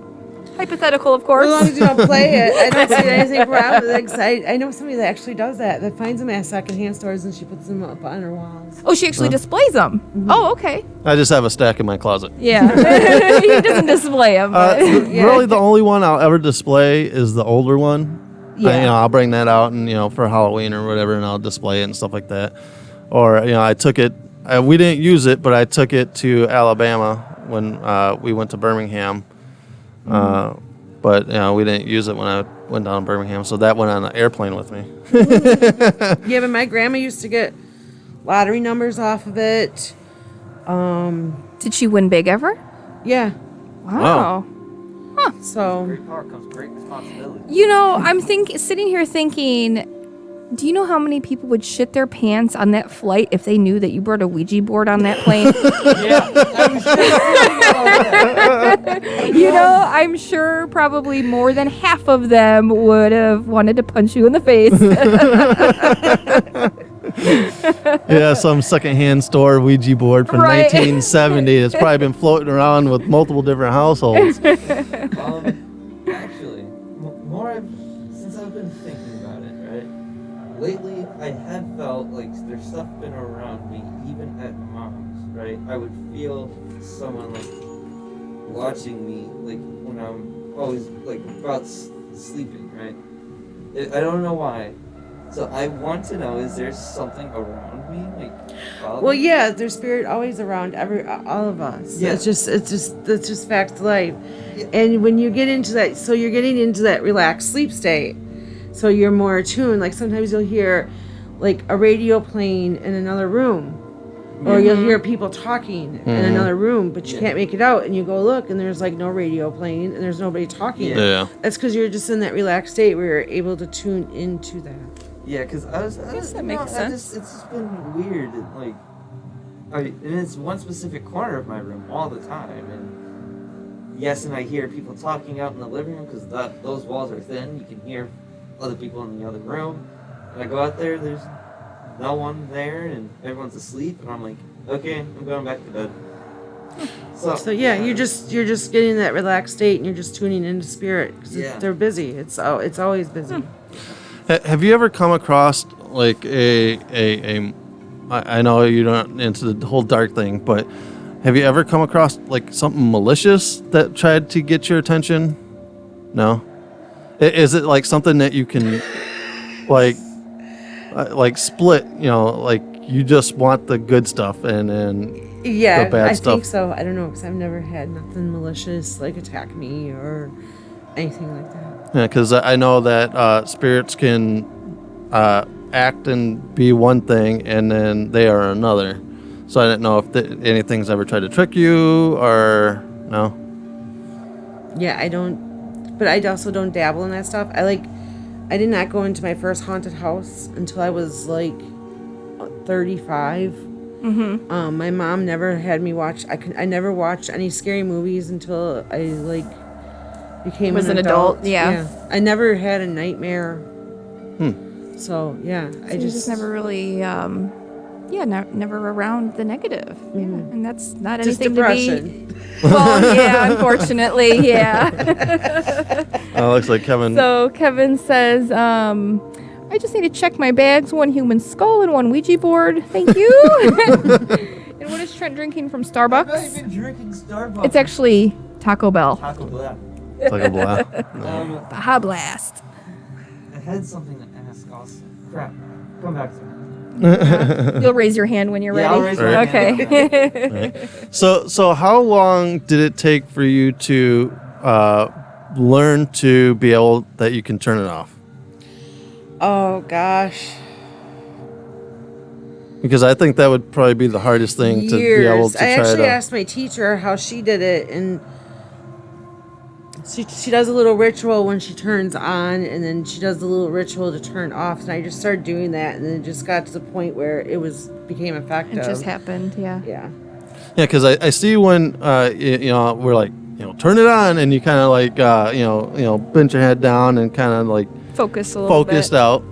Hypothetical, of course. As long as you don't play it, I don't see anything wrong with it. I know somebody that actually does that finds them at secondhand stores and she puts them up on her walls. Oh, she actually displays them. Mm-hmm. Oh, okay. I just have a stack in my closet. Yeah. He doesn't display them. Really, the only one I'll ever display is the older one. Yeah. I'll bring that out and for Halloween or whatever, and I'll display it and stuff like that. Or I took it. We didn't use it, but I took it to Alabama when we went to Birmingham. But we didn't use it when I went down to Birmingham, so that went on an airplane with me. Yeah, but my grandma used to get lottery numbers off of it. Did she win big ever? Yeah. Wow. Huh. So great power comes great responsibility. I'm sitting here thinking, do you know how many people would shit their pants on that flight if they knew that you brought a Ouija board on that plane? Yeah. I'm sure probably more than half of them would have wanted to punch you in the face. Yeah, some secondhand store Ouija board from 1970 that's probably been floating around with multiple different households. Actually, since I've been thinking about it, right? Lately, I have felt like there's stuff been around me, even at Mom's, right? I would feel someone like watching me, like when I'm always like about sleeping, right? I don't know why. So I want to know: is there something around me, like? Well, yeah, there's spirit always around all of us. Yeah. It's just fact of life. Yeah. And when you get into that, so you're getting into that relaxed sleep state. So you're more attuned. Like sometimes you'll hear, like a radio playing in another room, or you'll hear people talking in another room, but you can't make it out. And you go look, and there's like no radio playing, and there's nobody talking. Yeah. That's because you're just in that relaxed state where you're able to tune into that. Yeah, because I guess that makes sense. It's just been weird. Like, and it's one specific corner of my room all the time. And yes, and I hear people talking out in the living room because those walls are thin. You can hear other people in the other room. And I go out there, there's no one there, and everyone's asleep. And I'm like, okay, I'm going back to bed. So yeah, you're just getting that relaxed state, and you're just tuning into spirit because they're busy. It's always busy. Have you ever come across like I know you're not into the whole dark thing, but have you ever come across like something malicious that tried to get your attention? No? Is it like something that you can like split, like you just want the good stuff and yeah, the bad I stuff? think so. I don't know, because I've never had nothing malicious like attack me or anything like that. Yeah, because I know that spirits can act and be one thing, and then they are another. So I didn't know if anything's ever tried to trick you, or no? Yeah, I don't, but I also don't dabble in that stuff. I did not go into my first haunted house until I was like 35. Mm-hmm. My mom never had me watch. I never watched any scary movies until I became an adult. Yeah. I never had a nightmare. So yeah, So I just never really, never around the negative. Yeah, and that's not Just anything depression. to be. Well, yeah, unfortunately, yeah. Looks like Kevin. So Kevin says, I just need to check my bags, 1 human skull and 1 Ouija board. Thank you. And what is Trent drinking from Starbucks? I've not even drinking Starbucks. It's actually Taco Bell. Taco Bell. Taco Bell. Baja Blast. I had something to ask also. Crap. Come back to me. You'll raise your hand when you're ready. I'll raise my hand. Okay. Right. So how long did it take for you to learn to be able that you can turn it off? Oh gosh. Because I think that would probably be the hardest thing to be able to try I actually to. asked my teacher how she did it, and she does a little ritual when she turns on, and then she does a little ritual to turn off. And I just started doing that, and then it just got to the point where it became effective. It just happened, yeah. Yeah. Yeah, because I see when we're like turn it on, and you kind of like bend your head down and kind of like focus a little focused bit. out,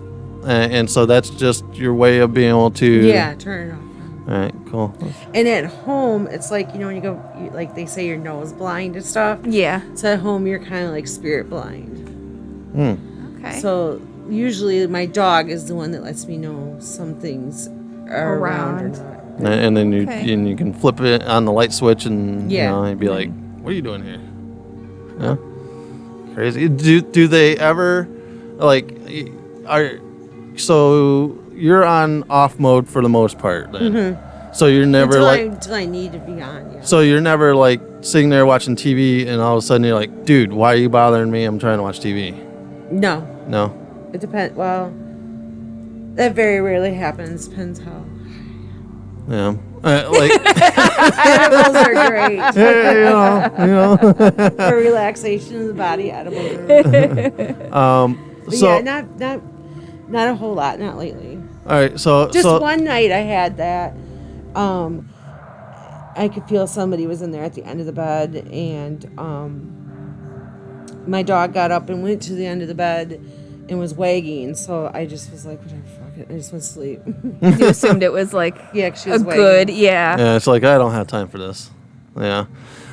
and so that's just your way of being able to turn it off. All right, cool. And at home, it's like, when you go, like they say you're nose blind and stuff. Yeah. So at home, you're kind of like spirit blind. Okay. So usually my dog is the one that lets me know some things are around or not. And then you can flip it on the light switch, and you'd be like, "What are you doing here?" Yeah, crazy. Do they ever so you're on off mode for the most part then? Mm-hmm. So you're never until I need to be on. Yeah. So you're never like sitting there watching TV, and all of a sudden you're like, "Dude, why are you bothering me? I'm trying to watch TV." No. No. It depends. Well, that very rarely happens. Depends how. Yeah. Edibles are great. Yeah, For relaxation of the body, edibles are. So yeah, not a whole lot. Not lately. All right. So just one night I had that. I could feel somebody was in there at the end of the bed, and my dog got up and went to the end of the bed and was wagging. So I just was like, whatever, fuck it. I just went to sleep. You assumed it was like she was good, wagging. Yeah, it's like I don't have time for this. Yeah.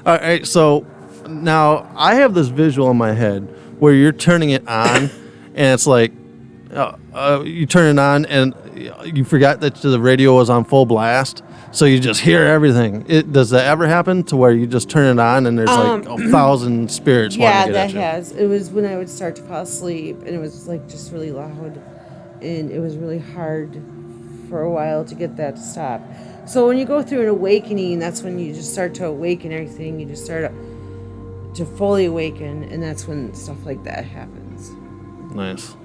All right. So now I have this visual in my head where you're turning it on, and it's like you turn it on, and you forgot that the radio was on full blast, so you just hear everything. Does that ever happen to where you just turn it on and there's like 1,000 spirits? Yeah, wanting to get that at you? has. It was when I would start to fall asleep, and it was like just really loud, and it was really hard for a while to get that to stop. So when you go through an awakening, that's when you just start to awaken everything. You just start to fully awaken, and that's when stuff like that happens. Nice.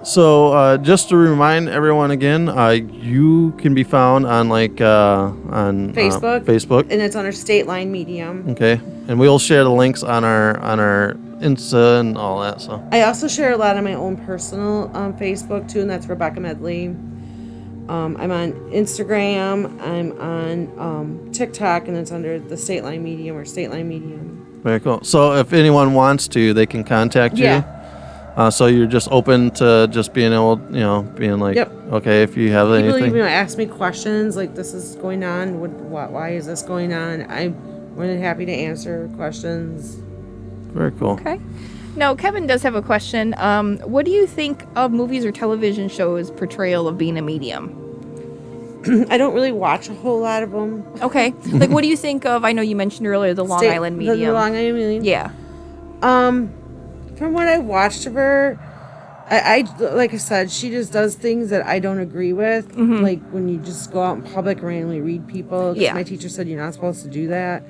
So just to remind everyone again, you can be found on on Facebook, Facebook, and it's on our Stateline Medium. Okay, and we'll share the links on our Insta and all that. So I also share a lot on my own personal Facebook too, and that's Rebecca Medley. I'm on Instagram. I'm on TikTok, and it's under the Stateline Medium or Stateline Medium. very cool. So if anyone wants to, they can contact you. So you're just open to just being able, being like, okay, if you have People anything. even ask me questions like, "This is going on. Why is this going on?" I'm more than happy to answer questions. Very cool. Okay. Now, Kevin does have a question. What do you think of movies or television shows' portrayal of being a medium? I don't really watch a whole lot of them. Okay. Like, what do you think of? I know you mentioned earlier the Long Island Medium. The Long Island Medium. Yeah. From what I watched of her, I like I said, she just does things that I don't agree with. Mm-hmm. Like when you just go out in public and randomly read people. 'Cause Yeah. my teacher said you're not supposed to do that.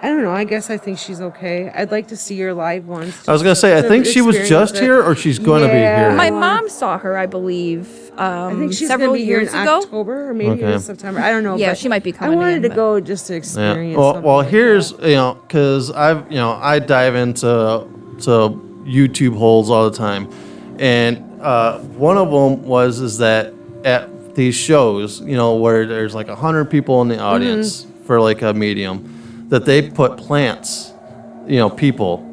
I don't know. I guess I think she's okay. I'd like to see her live once. I was gonna say, I think she was just here, or she's going to be here. My mom saw her, I believe, I think she's several gonna be here years in ago. October or maybe in September. I don't know. Yeah, but she might be I coming wanted in, to but- go just to experience. Yeah. Well, something. here's because I dive into YouTube holes all the time, and one of them is that at these shows, where there's like 100 people in the audience for like a medium, that they put plants, people,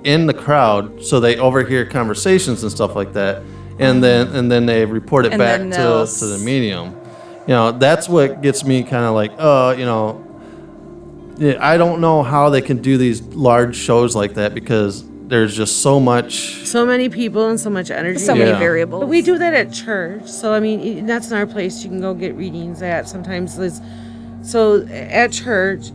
in the crowd, so they overhear conversations and stuff like that, and then they report it And back then to they'll the medium. That's what gets me kind of like, I don't know how they can do these large shows like that because there's just so many people and so much energy. So many variables. But we do that at church. So, I mean, that's another place you can go get readings at. Sometimes so at church,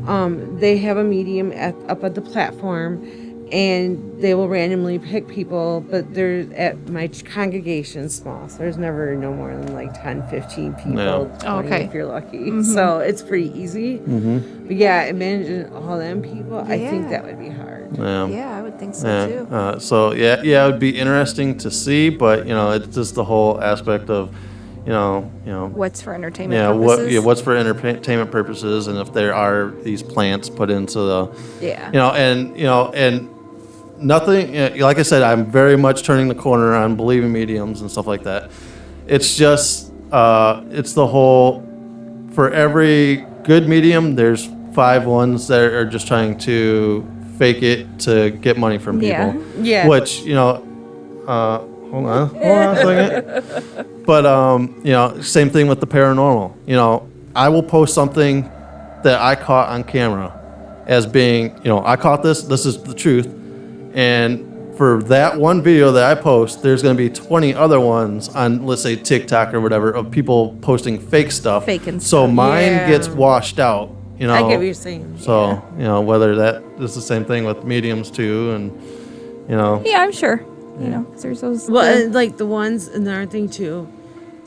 they have a medium up at the platform, and they will randomly pick people, but they're at my congregation small, so there's never no more than like 10, 15 people, 20 if you're lucky. So it's pretty easy. But yeah, imagine all them people. I think that would be hard. Yeah, I would think so too. It would be interesting to see, but it's just the whole aspect of What's for entertainment purposes? What's for entertainment purposes, and if there are these plants put into the and nothing. Like I said, I'm very much turning the corner on believing mediums and stuff like that. It's just it's the whole, for every good medium, there's 5 ones that are just trying to fake it to get money from people. Yeah. Which hold on a second. But same thing with the paranormal. I will post something that I caught on camera as being, I caught this is the truth. And for that one video that I post, there's going to be 20 other ones on, let's say, TikTok or whatever, of people posting fake stuff. Faking so stuff. many gets washed out. I get what you're saying. So, whether that is the same thing with mediums too, and Yeah, I'm sure. 'Cause there's those. And like the ones, another thing too,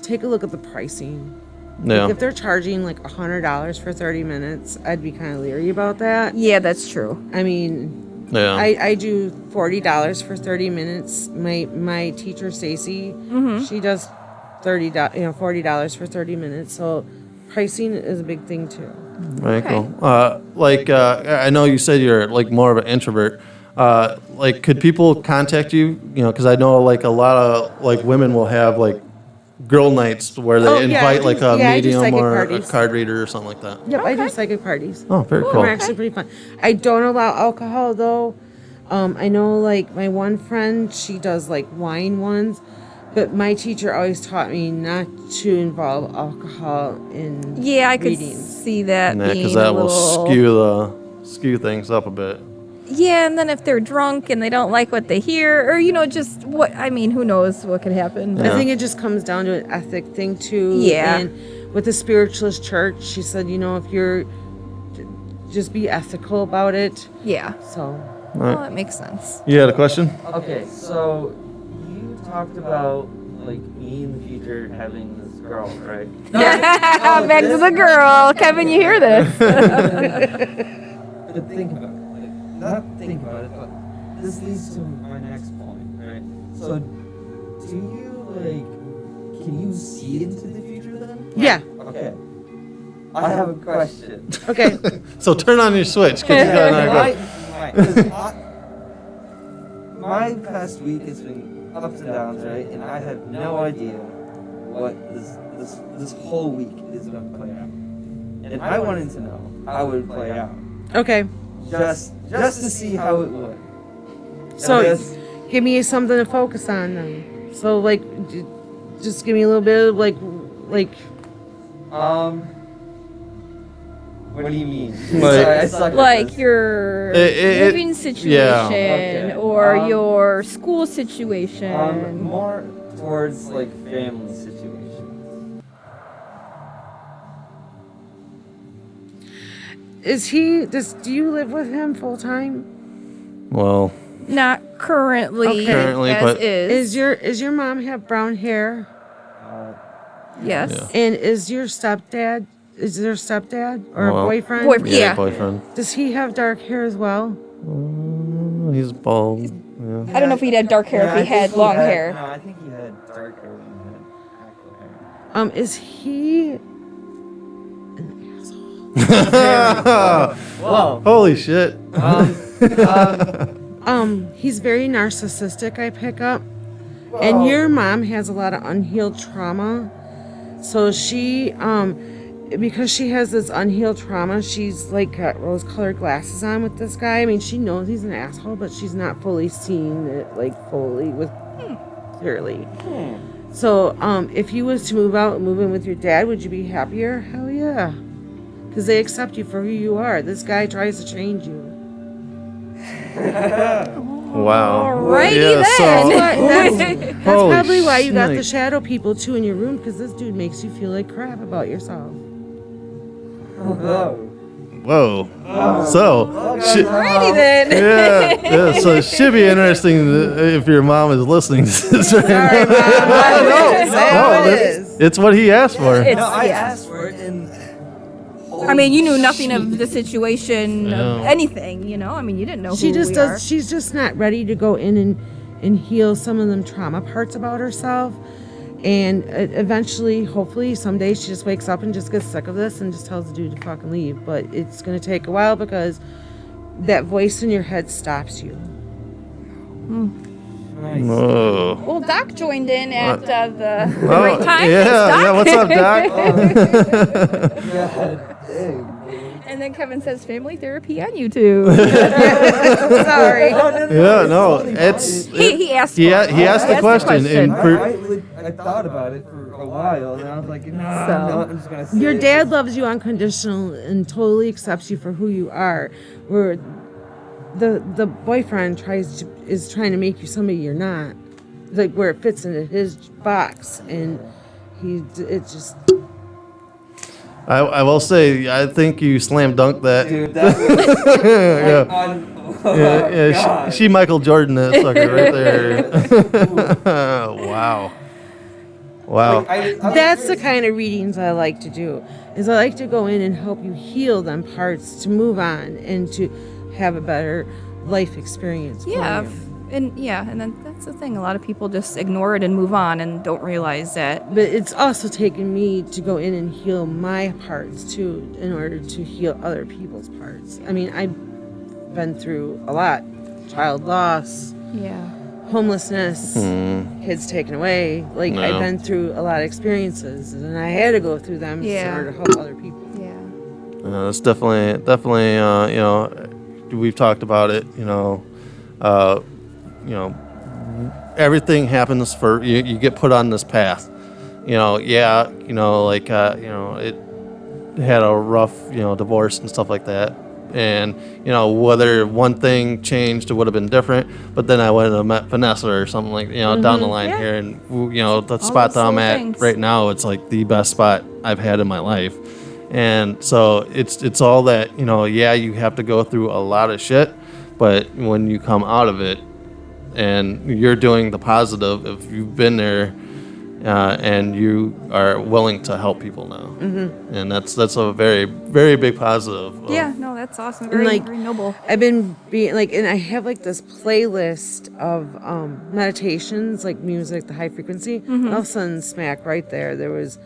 take a look at the pricing. Yeah. Like if they're charging like $100 for 30 minutes, I'd be kind of leery about that. Yeah, that's true. I mean, I do $40 for 30 minutes. My teacher Stacy, she does $40 for 30 minutes. So pricing is a big thing too. Very cool. I know you said you're like more of an introvert. Could people contact you? Because I know like a lot of like women will have like girl nights where they invite like a medium or parties. a card reader or something like that. Yep, I do psychic parties. Oh, very cool. They're actually pretty fun. I don't allow alcohol though. I know like my one friend, she does like wine ones, but my teacher always taught me not to involve alcohol in I could readings. see that being because that a little... will skew things up a bit. Yeah, and then if they're drunk and they don't like what they hear, or who knows what could happen. I think it just comes down to an ethic thing too. Yeah. And with the spiritualist church, she said, if you're just be ethical about it. Yeah. So. Well, that makes sense. You had a question? Okay, so you talked about like me in the future having this girl, right? Back to the girl. Kevin, you hear this? But think about it. Not think about it, but this leads to my next point, right? So, do you can you see into the future then? Yeah. Okay. I have a question. Okay. So turn on your switch. 'Cause you got another my past week has been ups and downs, right? And I have no idea what this whole week is going to play out. And I wanted to know how it would play out. Okay. Just to see how it would. So, give me something to focus on then. So, like, just give me a little bit of, like. What do you mean? Like your living situation or your school situation. More towards like family situations. Do you live with him full time? Well, not currently. Currently, as but is your mom have brown hair? Yes. Yeah. And is there a stepdad or a boyfriend? Yeah, boyfriend. Does he have dark hair as well? He's bald. Yeah. I don't know if he had dark hair, if he had long hair. No, I think he had dark hair and he had actual hair. Is he? Whoa. Holy shit. He's very narcissistic, I pick up. And your mom has a lot of unhealed trauma. So she, because she has this unhealed trauma, she's like got rose-colored glasses on with this guy. I mean, she knows he's an asshole, but she's not fully seeing it like fully clearly. So, if you was to move out and move in with your dad, would you be happier? Hell yeah. Because they accept you for who you are. This guy tries to change you. Wow. Alrighty then. That's probably why you got the snake. shadow people too in your room, because this dude makes you feel like crap about yourself. Whoa. So, Alrighty then. yeah. So it should be interesting if your mom is listening to this right Sorry, now. Mom. It's what he asked for. I asked for it and I mean, you knew nothing of the situation, of Yeah. anything, you know? I mean, you didn't know She who just we does. are. She's just not ready to go in and heal some of them trauma parts about herself. And eventually, hopefully, someday she just wakes up and just gets sick of this and just tells the dude to fucking leave. But it's gonna take a while because that voice in your head stops you. nice. Whoa. Well, Doc joined in at the Oh, right time. yeah, Thanks, Doc. yeah, what's up, Doc? And then Kevin says family therapy on YouTube. Sorry. Yeah, no, it's He asked. he for it. asked the question. And I thought about it for a while, and I was like, no, I'm just gonna say Your it. dad loves you unconditional and totally accepts you for who you are. Where the boyfriend is trying to make you somebody you're not, like where it fits into his box, and it's just. I will say, I think you slam dunked that. Dude, that was She Michael Jordan that sucker right there. Wow. That's the kind of readings I like to do. Is I like to go in and help you heal them parts to move on and to have a better life experience. Yeah, for you. and then that's the thing. A lot of people just ignore it and move on and don't realize that. But it's also taken me to go in and heal my parts too, in order to heal other people's parts. I mean, I've been through a lot: child loss, homelessness, kids taken away. Like I've been through a lot of experiences, and I had to go through them in order to help other people. Yeah. It's definitely. We've talked about it. Everything happens for you get put on this path. It had a rough, divorce and stuff like that. And, whether one thing changed, it would have been different. But then I would have met Vanessa or something like, down the line here. And, the spot that I'm at right now, it's like the best spot I've had in my life. And so it's all that, you have to go through a lot of shit. But when you come out of it and you're doing the positive, if you've been there and you are willing to help people now. And that's a very, very big positive. Yeah, no, that's awesome. Very, very noble. I've been being and I have this playlist of meditations, like music, the high frequency. All of a sudden, smack right there was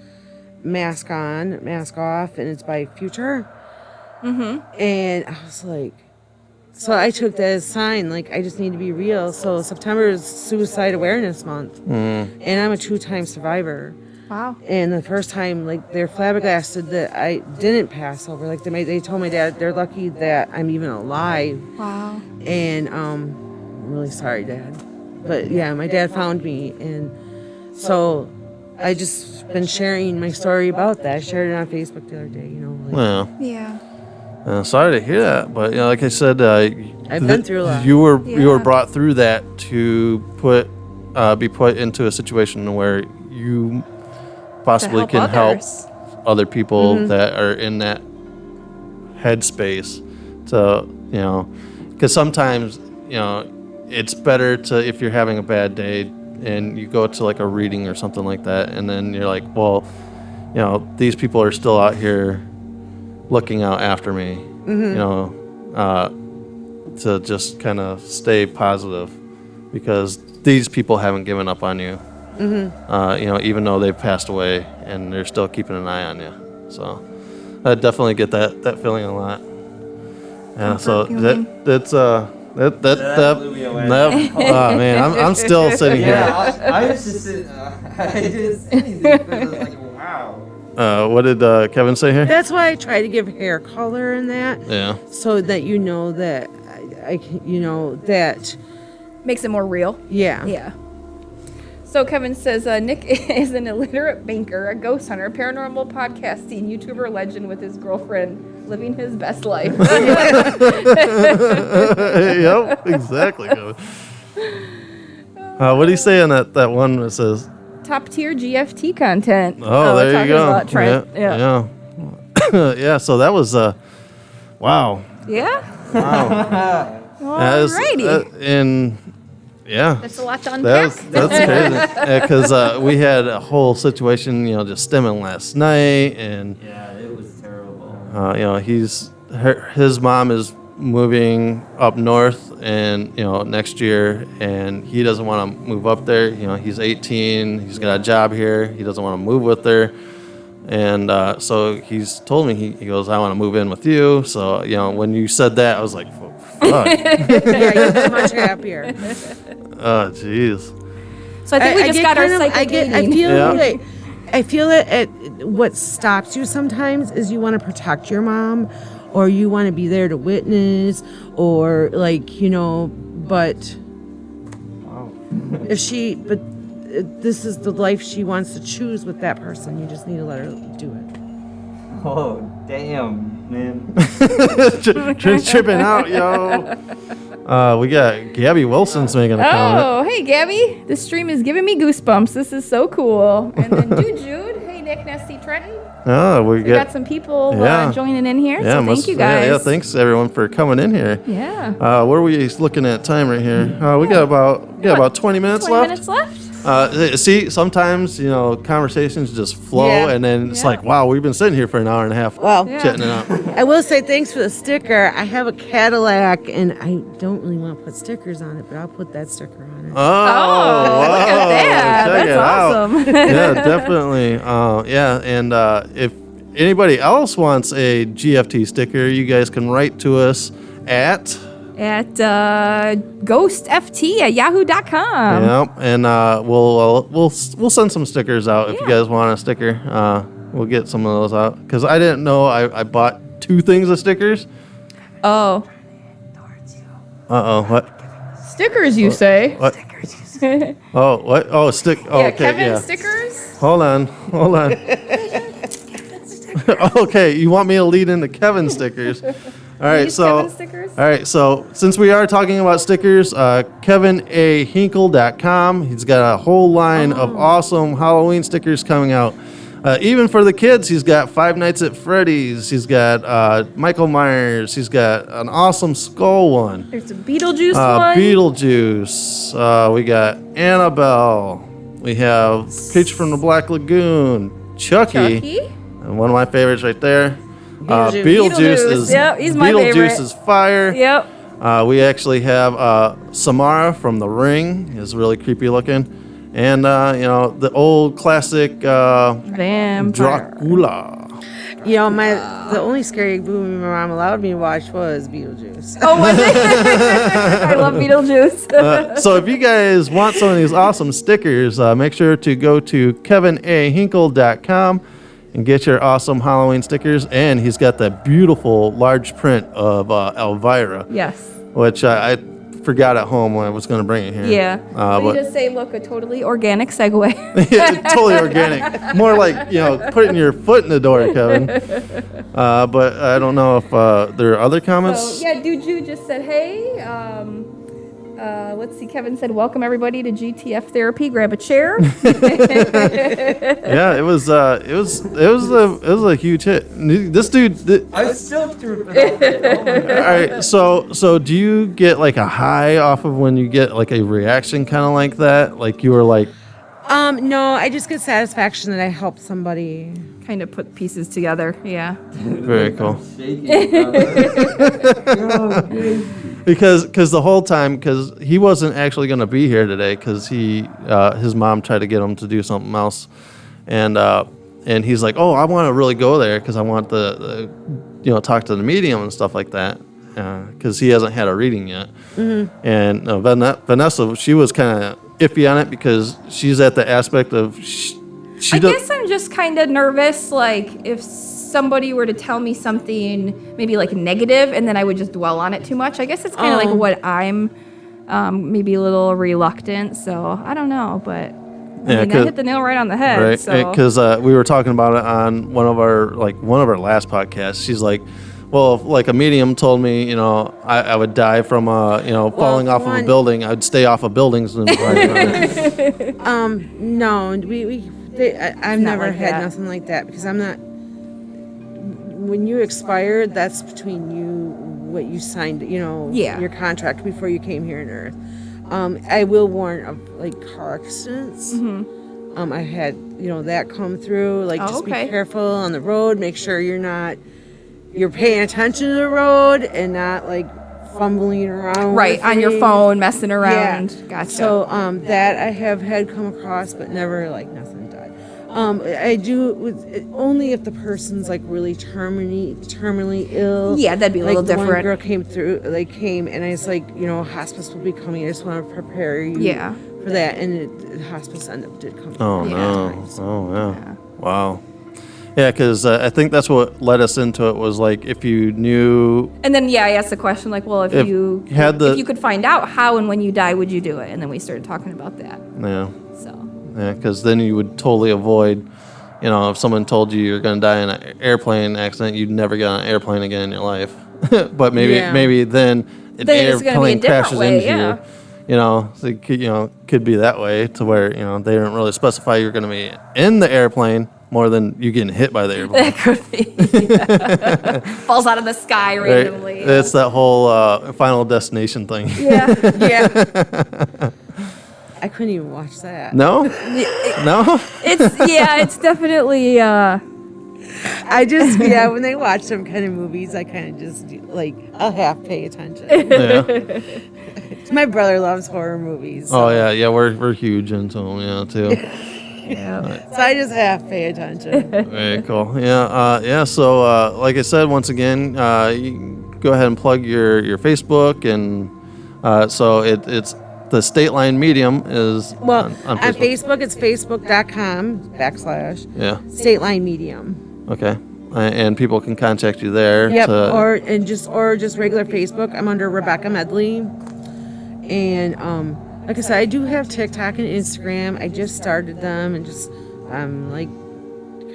Mask On, Mask Off, and it's by Future. Mm-hmm. And I was like, so I took that as a sign, like, I just need to be real. So September is Suicide Awareness Month. And I'm a 2-time survivor. Wow. And the first time, like, they're flabbergasted that I didn't pass over. Like, they told my dad they're lucky that I'm even alive. Wow. And I'm really sorry, Dad. But yeah, my dad found me. And so I just been sharing my story about that. I shared it on Facebook the other day, you know. Like, Well. Yeah. Sorry to hear that, but you know, like I said, I've been through a lot. You were brought through that to be put into a situation where you possibly can help other people that are in that headspace. To you know, because sometimes you know it's better to, if you're having a bad day and you go to like a reading or something like that, and then you're like, well, you know, these people are still out here looking out after me, you know, to just kind of stay positive, because these people haven't given up on you, you know, even though they've passed away, and they're still keeping an eye on you. So I definitely get that feeling a lot. Yeah, so that's blew me away. Oh man, I'm still sitting here. I was just sitting, I didn't say anything, but I was like, wow. What did Kevin say here? That's why I try to give hair color in that. Yeah. So that you know that I can, you know, that makes it more real. Yeah. Yeah. So Kevin says Nick is an illiterate banker, a ghost hunter, paranormal podcasting YouTuber legend with his girlfriend, living his best life. Yep, exactly. What do you say on that one that says? Top tier GFT content. Oh, there you go. About Trent. Yeah. Yeah. So that was wow. Yeah. Wow. Alrighty. And yeah, that's a lot to unpack. That's crazy. Because we had a whole situation, you know, just stemming last night, and yeah, it was terrible. You know, his mom is moving up north, and you know, next year, and he doesn't want to move up there. You know, he's 18, he's got a job here, he doesn't want to move with her, and so he's told me, he goes, I want to move in with you. So you know, when you said that, I was like, fuck. Yeah, you're much happier. Oh jeez. So I think we just got our psychic dating. I feel that what stops you sometimes is you want to protect your mom, or you want to be there to witness, or like, you know, but this is the life she wants to choose with that person. You just need to let her do it. Oh, damn, man. Trent's tripping out, yo. We got Gabby Wilson's making a comment. Oh, hey, Gabby. This stream is giving me goosebumps. This is so cool. And then Jude. Hey, Nick, Nessie, Trenton. Oh, we got some people joining in here. Yeah, so thank you guys. Yeah, thanks everyone for coming in here. Yeah. What are we looking at time right here? We got about 20 minutes 20 left. minutes left. See, sometimes, you know, conversations just flow, and then it's like, wow, we've been sitting here for an hour and a half chatting it up. I will say thanks for the sticker. I have a Cadillac, and I don't really want to put stickers on it, but I'll put that sticker on it. Oh, wow. Look at that. That's awesome. Yeah, definitely. Yeah, and if anybody else wants a GFT sticker, you guys can write to us at ghostft@yahoo.com. Yep, and we'll send some stickers out if you guys want a sticker. We'll get some of those out, because I didn't know I bought 2 things of stickers. Oh. What? Stickers, you say? What? Oh, what? Oh, stick. Oh, yeah, okay, Kevin stickers. Hold on. Okay, you want me to lead into Kevin stickers? All right, so since we are talking about stickers, KevinAHinkle.com. He's got a whole line of awesome Halloween stickers coming out. Even for the kids, he's got Five Nights at Freddy's. He's got Michael Myers. He's got an awesome skull one. There's a Beetlejuice one. Beetlejuice. We got Annabelle. We have Peach from the Black Lagoon. Chucky. And one of my favorites right there. Beetlejuice is he's my Beetlejuice favorite. is fire. Yep. We actually have Samara from The Ring. Is really creepy looking. And, the old classic Vampire. Dracula. The only scary movie my mom allowed me to watch was Beetlejuice. Oh, was it? I love Beetlejuice. So if you guys want some of these awesome stickers, make sure to go to kevinahinkle.com and get your awesome Halloween stickers. And he's got that beautiful large print of Elvira. Yes. Which I forgot at home when I was going to bring it here. Yeah. But just say, look, a totally organic segue. totally organic. More like, putting your foot in the door, Kevin. But I don't know if there are other comments. So, yeah, Duju just said, hey, let's see. Kevin said, welcome everybody to GTF therapy. Grab a chair. Yeah, it was a huge hit. This dude. I still threw it out. All right, so do you get like a high off of when you get like a reaction kind of like that? Like you were like. No, I just get satisfaction that I helped somebody. Kind of put pieces together. Yeah. Very cool. Because the whole time, because he wasn't actually going to be here today, because his mom tried to get him to do something else, and he's like, oh, I want to really go there because I want the talk to the medium and stuff like that, because he hasn't had a reading yet. Mm-hmm. And Vanessa, she was kind of iffy on it because she's at the aspect of I guess I'm just kind of nervous, like if somebody were to tell me something maybe like negative and then I would just dwell on it too much. I guess it's kind of like what I'm maybe a little reluctant. So I don't know, but I hit the nail right on the head. Right, so. Because we were talking about it on one of our last podcasts. She's like, well, if like a medium told me, I would die from falling off of a building, I'd stay off of buildings. And no, I've never like had that. nothing like that because I'm not. When you expire, that's between you, what you signed, your contract before you came here on Earth. I will warn of like car accidents. Mm-hmm. I had, that come through. Like, just be careful on the road. Make sure you're paying attention to the road and not like fumbling around. Right, on your phone, messing around. Yeah. Gotcha. So that I have had come across, but never like nothing died. I do only if the person's like really terminally ill. Yeah, that'd be a little different. One girl came and I was like, hospice will be coming. I just want to prepare you for that. And the hospice did come. Oh no! Oh yeah! Wow. Yeah, because I think that's what led us into it was like if you knew. And then I asked the question like, well, if you could find out how and when you die, would you do it? And then we started talking about that. Yeah. So. Yeah, because then you would totally avoid, if someone told you you're going to die in an airplane accident, you'd never get on an airplane again in your life. But maybe then an airplane crashes into you. So it could be that way to where they didn't really specify you're going to be in the airplane more than you getting hit by the airplane. That could be. Falls out of the sky randomly. Right? It's that whole Final Destination thing. Yeah. I couldn't even watch that. No? No? It's definitely. I just when they watch some kind of movies, I kind of just I'll half pay attention. Yeah. My brother loves horror movies. So. Oh yeah, we're huge into them, too. Yeah. So I just half pay attention. Very cool. Yeah. So like I said, once again, you can go ahead and plug your Facebook, and so it's the Stateline Medium is on Facebook. It's facebook.com/ Stateline Medium. Okay. And people can contact you there. Yep. Or just regular Facebook. I'm under Rebecca Medley. And like I said, I do have TikTok and Instagram. I just started them and I'm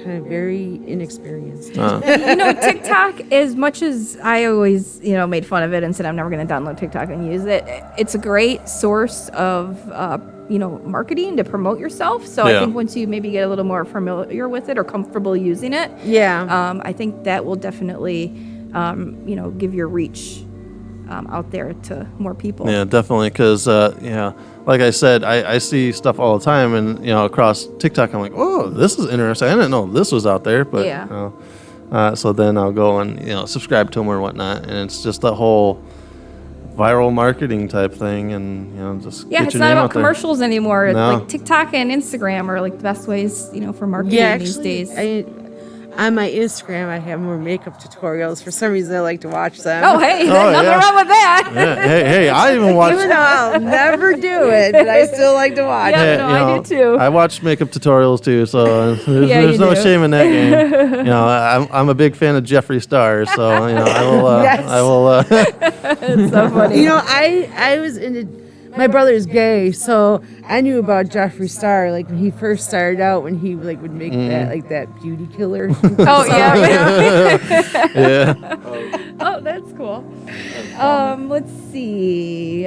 kind of very inexperienced. TikTok, as much as I always, made fun of it and said I'm never going to download TikTok and use it, it's a great source of, marketing to promote yourself. So I think once you maybe get a little more familiar with it or comfortable using it, I think that will definitely, give your reach out there to more people. Yeah, definitely. Because, like I said, I see stuff all the time, and across TikTok, I'm like, oh, this is interesting. I didn't know this was out there, but so then I'll go and subscribe to them or whatnot, and it's just the whole viral marketing type thing, and just Yeah, get it's your not name about out there. commercials anymore. No. Like TikTok and Instagram are like the best ways, for marketing these days. On my Instagram, I have more makeup tutorials. For some reason, I like to watch them. Oh, hey, nothing wrong with that. Yeah, hey, I even watch. Even though I'll never do it, but I still like to watch. Yeah, it. I do too. I watch makeup tutorials too, so there's, Yeah, there's you no do. shame in that game. I'm a big fan of Jeffree Star, so I will. Yes. I will. It's so funny. I was into. My brother's gay, so I knew about Jeffree Star like when he first started out, when he like would make that beauty killer. Oh yeah. Yeah. Oh, that's cool. Let's see.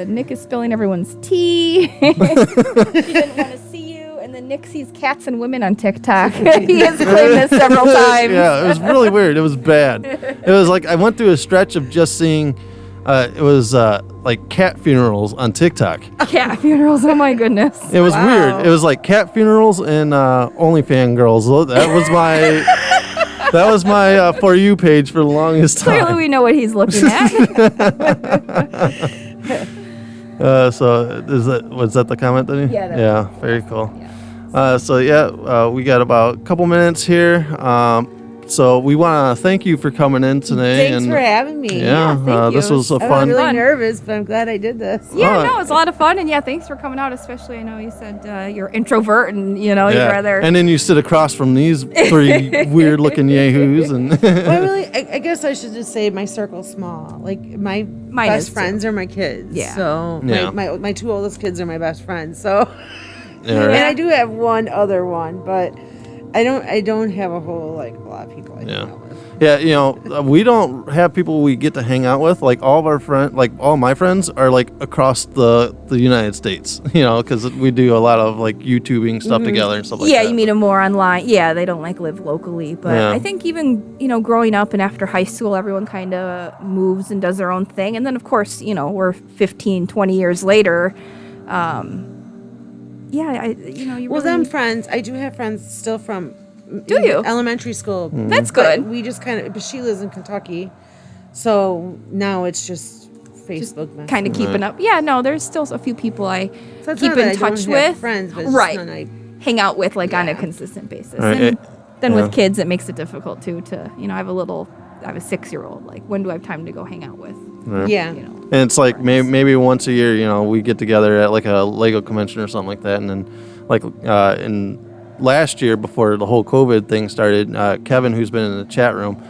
Nick is spilling everyone's tea. He didn't want to see you. And then Nick sees cats and women on TikTok. He has claimed this several times. Yeah, it was really weird. It was bad. It was like I went through a stretch of just seeing. It was like cat funerals on TikTok. Cat funerals. Oh my goodness. It was weird. It was like cat funerals and OnlyFans girls. That was my For You page for the longest time. Clearly, we know what he's looking at. So was that the comment, Denny? Yeah. Yeah. Very cool. Yeah. We got about a couple minutes here. So we want to thank you for coming in today. Thanks for having me. Yeah, thank this you. was a I fun. was really nervous, but I'm glad I did this. Yeah, no, it was a lot of fun, and thanks for coming out. Especially, I know you said you're introvert, and you'd rather. And then you sit across from these three weird-looking yahoos, and. Well, I guess I should just say my circle's small. Like my best friends are my kids. Yeah. So my two oldest kids are my best friends. So. Yeah, right. And I do have one other one, but I don't have a whole a lot of people I hang out with. Yeah, we don't have people we get to hang out with. Like all of our friends, like all my friends are like across the United States, because we do a lot of like YouTubing stuff together and stuff like that. Yeah, you meet them more online. Yeah, they don't live locally. But I think even, growing up and after high school, everyone kind of moves and does their own thing. And then, of course, we're 15, 20 years later. Them friends, I do have friends still from elementary school. That's good. We just but she lives in Kentucky, so now it's just Facebook. Kind of keeping up. Yeah, no, there's still a few people I keep in touch with. Friends, but it's right. just I hang out with on a consistent basis. Right. And then with kids, it makes it difficult too. To I have a 6-year-old. Like, when do I have time to go hang out with? Yeah. And it's like maybe once a year, we get together at like a Lego convention or something like that. And then like in last year before the whole COVID thing started, Kevin, who's been in the chat room,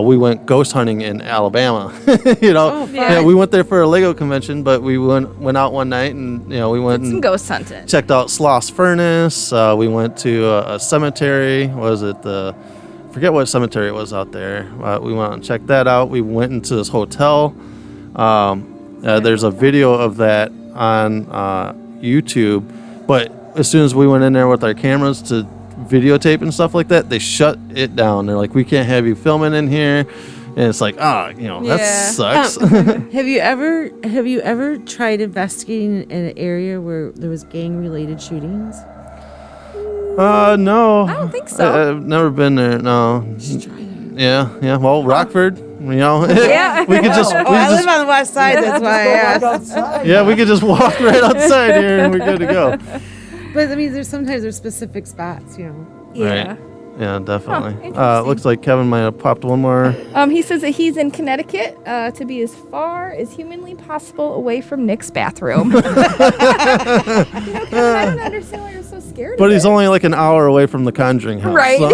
we went ghost hunting in Alabama. We went there for a Lego convention, but we went out one night and we went some ghost hunting. Checked out Sloss Furnace. We went to a cemetery. Forget what cemetery it was out there. We went and checked that out. We went into this hotel. There's a video of that on YouTube, but as soon as we went in there with our cameras to videotape and stuff like that, they shut it down. They're like, we can't have you filming in here. And it's like, that sucks. Have you ever tried investigating in an area where there was gang-related shootings? No. I don't think so. I've never been there. No. Just try that. Yeah. Well, Rockford. Yeah. We could just. I live on the west side. That's why I asked. Yeah, we could just walk right outside here and we're good to go. But I mean, there's specific spots, Yeah. Right. Yeah, definitely. interesting. Looks like Kevin might have popped one more. He says that he's in Connecticut to be as far as humanly possible away from Nick's bathroom. Kevin, I don't understand why you're so scared. But he's only like an hour away from the Conjuring house. Right. So.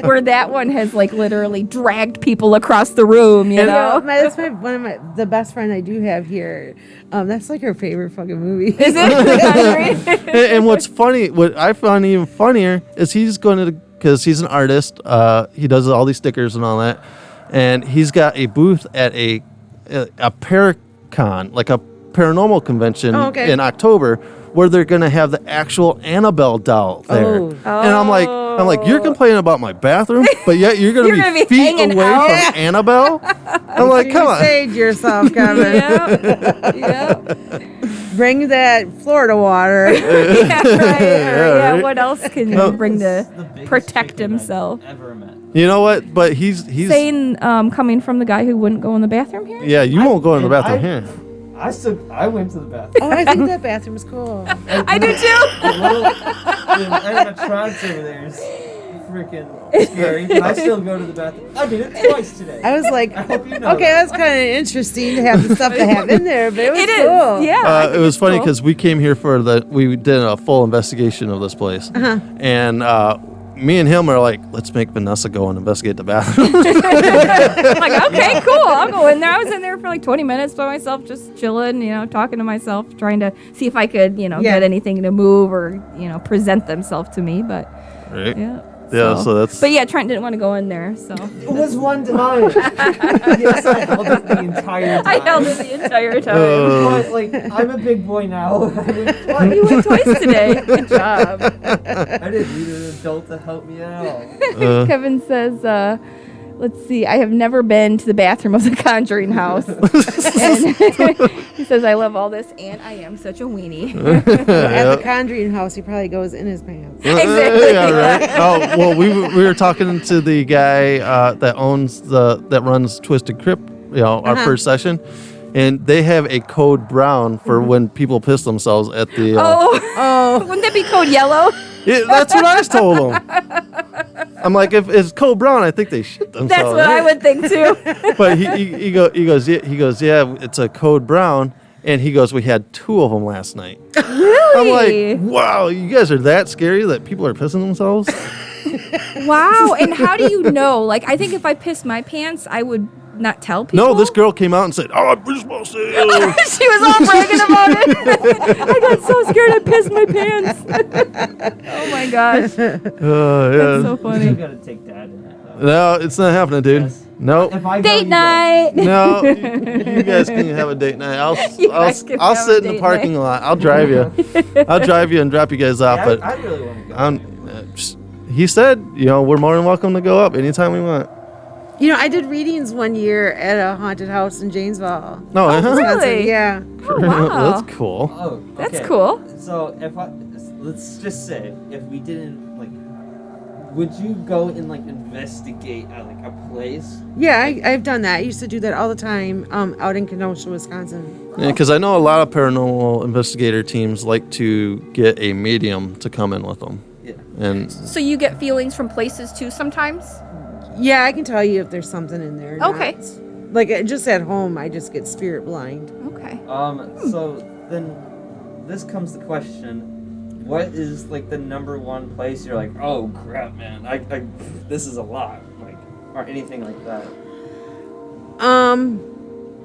Where that one has like literally dragged people across the room, That's the best friend I do have here. That's like her favorite fucking movie. Is it? And what's funny, what I found even funnier is he's going to, because he's an artist, he does all these stickers and all that, and he's got a booth at a Paracon, like a paranormal convention in October, where they're going to have the actual Annabelle doll there. And I'm like, you're complaining about my bathroom, but yet you're going to be feet away from Annabelle? I'm like, come on. You saved yourself, Kevin. Yeah. bring that Florida water. Yeah, right. Yeah, right. what else can you bring to protect himself? Ever met. You know what? But he's Saying coming from the guy who wouldn't go in the bathroom here? yeah. You won't go in the bathroom here. I went to the bathroom. Oh, I think that bathroom's cool. I do too. The animatronics over there is freaking scary. But I still go to the bathroom. I did it twice today. I was like, I hope you know okay, that's kind of interesting to have the stuff they have in there, but it was cool. Yeah. It was funny because we came here we did a full investigation of this place, and me and him are like, let's make Vanessa go and investigate the bathroom. Like, okay, cool. I'll go in there. I was in there for like 20 minutes by myself, just chilling, talking to myself, trying to see if I could, get anything to move or, present themselves to me. But Right. yeah. Yeah, so that's. But yeah, Trent didn't want to go in there, so. It was one time. Yes, I held it the entire time. I held it the entire time. But, like, I'm a big boy now. I went twice. You went twice today. Good job. I didn't need an adult to help me out. Kevin says, let's see, I have never been to the bathroom of the Conjuring house. And he says, I love all this, and I am such a weenie. At the Conjuring house, he probably goes in his pants. Exactly. Yeah, right. Oh well, we were talking to the guy that runs Twisted Crypt, our first session, and they have a code brown for when people piss themselves at the. Wouldn't that be code yellow? Yeah, that's what I told him. I'm like, if it's code brown, I think they shit themselves. That's what I would think too. But he goes, yeah, it's a code brown. And he goes, we had 2 of them last night. Really? I'm like, wow, you guys are that scary that people are pissing themselves? Wow. And how do you know? Like, I think if I pissed my pants, I would not tell people. No, this girl came out and said, oh, I'm supposed to. She was all bragging about it. I got so scared I pissed my pants. Oh my gosh. Yeah. That's so funny. You gotta take that in it, though. No, it's not happening, dude. Yes. No. Date night. No, you guys can have a date night. I'll sit in the parking lot. I'll drive you. I'll drive you and drop you guys off. Yeah, but I really want to go. He said, we're more than welcome to go up anytime we want. I did readings one year at a haunted house in Janesville. Oh, really? Yeah. Oh, wow. That's cool. Oh, okay. That's cool. So let's just say if we didn't would you go and investigate a place? Yeah, I've done that. I used to do that all the time out in Kenosha, Wisconsin. Yeah, because I know a lot of paranormal investigator teams like to get a medium to come in with them. Yeah. And So you get feelings from places too sometimes? Yeah, I can tell you if there's something in there. Okay. Like just at home, I just get spirit blind. Okay. So then this comes the question. What is the number one place you're like, oh crap, man, I this is a lot, or anything like that?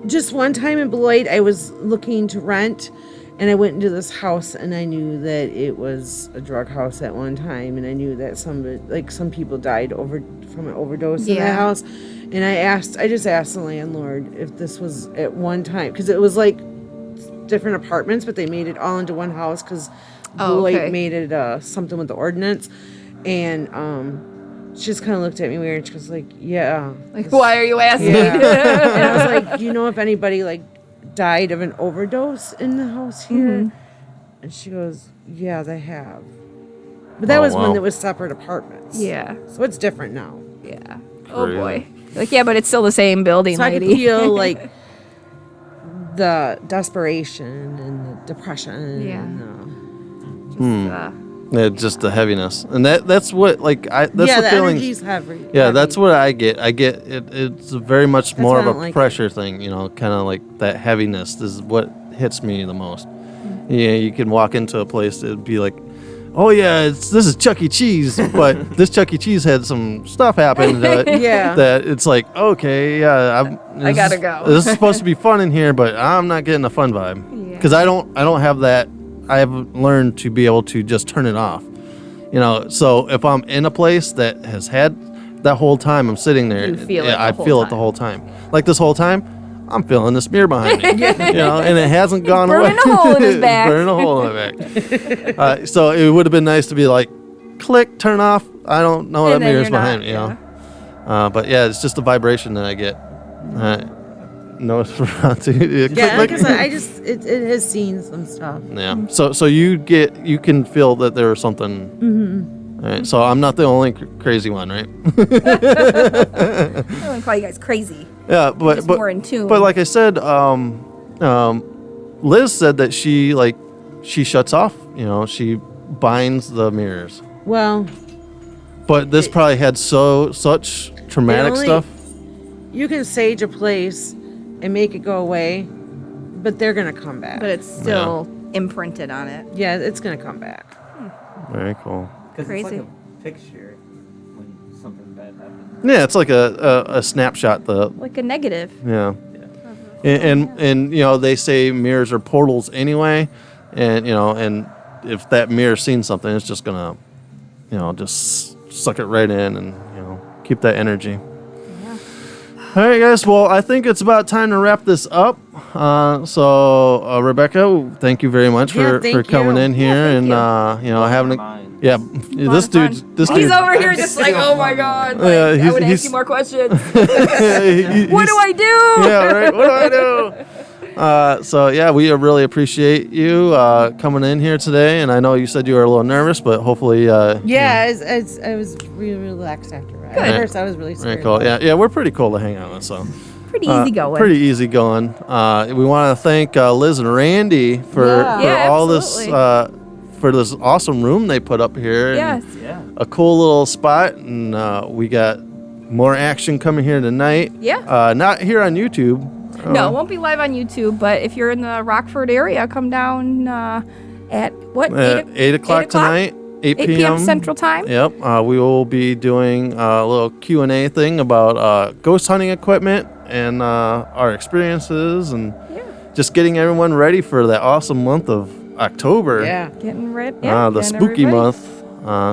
Just one time in Beloit, I was looking to rent, and I went into this house, and I knew that it was a drug house at one time, and I knew that some people died from an overdose in that house, and I just asked the landlord if this was at one time, because it was different apartments, but they made it all into one house because. Beloit made it something with the ordinance, and she just kind of looked at me weird. She was like, "Yeah, why are you asking?" Yeah. And I was like, "Do you know if anybody died of an overdose in the house here?" Mm-hmm. And she goes, "Yeah, they have." But that was when there was separate apartments. Yeah. So it's different now. Yeah. Oh boy. Yeah, but it's still the same building, so lady. I could feel the desperation and the depression. Yeah. And, just the heaviness, and that's what that's the feeling. energy's heavy. Yeah, that's what I get. I get it. It's very much more of a pressure thing, kind of that heaviness is what hits me the most. Mm-hmm. Yeah, you can walk into a place, it'd be like, oh yeah, this is Chuck E. Cheese, but this Chuck E. Cheese had some stuff happen that it's like, okay, yeah, I gotta go. This is supposed to be fun in here, but I'm not getting a fun vibe because I don't have that. I have learned to be able to just turn it off, so if I'm in a place that has had that whole time I'm sitting there, I feel it the whole time. Like this whole time, I'm feeling the smear behind me, and it hasn't gone away. Burning a hole in his back. Burning a hole in my back. So it would have been nice to be like, click, turn off. I don't know that mirror's behind me, But yeah, it's just the vibration that I get. Nosferatu. Yeah, like I said, it has seen some stuff. Yeah. So you can feel that there was something. Mm-hmm. All right. So I'm not the only crazy one, right? I don't want to call you guys crazy. Yeah, but more in tune. But like I said, Liz said that she shuts off. She binds the mirrors. Well, but this probably had such traumatic stuff. You can sage a place and make it go away, but they're gonna come back. But it's still imprinted on it. Yeah, it's gonna come back. Very cool. Because it's Crazy. like a picture when something bad happens. Yeah, it's like a snapshot. Like a negative. Yeah. And they say mirrors are portals anyway, and if that mirror's seen something, it's just gonna just suck it right in and keep that energy. All right, guys. Well, I think it's about time to wrap this up. So, Rebecca, thank you very much for coming in here and having this dude. He's over here just like, oh my god, I would ask you more questions. What do I do? Yeah, right. What do I do? So yeah, we really appreciate you coming in here today, and I know you said you were a little nervous, but hopefully, I was really relaxed after. At first, I was really scared. Very cool. Yeah, we're pretty cool to hang out with. So pretty easy going. Pretty easy going. We want to thank Liz and Randy for all this for this awesome room they put up here. Yes. A cool little spot, and we got more action coming here tonight. Yeah. Not here on YouTube. No, it won't be live on YouTube, but if you're in the Rockford area, come down at what? 8 o'clock tonight. 8 p.m. Central Time. Yep. We will be doing a little Q&A thing about ghost hunting equipment and our experiences and just getting everyone ready for that awesome month of October. Yeah. Getting ready. The spooky month.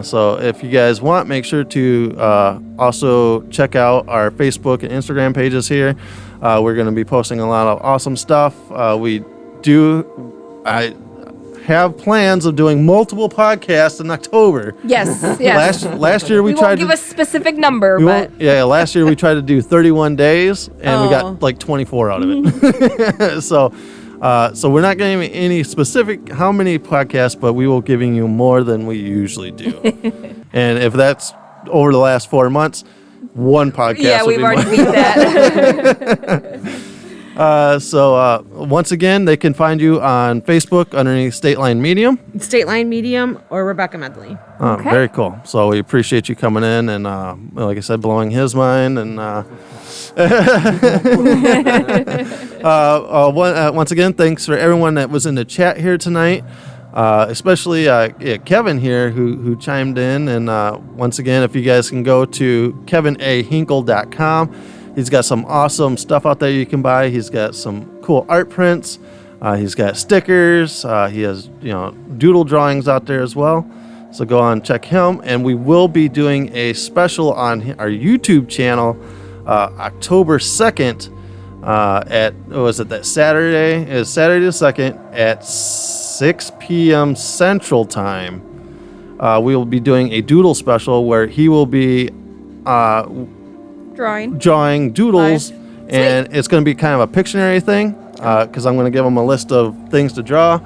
So if you guys want, make sure to also check out our Facebook and Instagram pages here. We're going to be posting a lot of awesome stuff. I have plans of doing multiple podcasts in October. Yes. Last year we tried won't give a specific number, but last year we tried to do 31 days and we got like 24 out of it. So we're not going to give any specific how many podcasts, but we will giving you more than we usually do. And if that's over the last 4 months, one podcast. Yeah, we've already beat that. So once again, they can find you on Facebook underneath Stateline Medium. Stateline Medium or Rebecca Medley. Okay. Very cool. So we appreciate you coming in and, like I said, blowing his mind. And once again, thanks for everyone that was in the chat here tonight. Especially Kevin here who chimed in. And once again, if you guys can go to kevinahinkle.com. He's got some awesome stuff out there you can buy. He's got some cool art prints. He's got stickers. He has doodle drawings out there as well. So go on and check him. And we will be doing a special on our YouTube channel October 2nd that Saturday? It is Saturday the 2nd at 6 p.m. Central Time. We will be doing a doodle special where he will be drawing doodles, and it's going to be kind of a Pictionary thing because I'm going to give them a list of things to draw,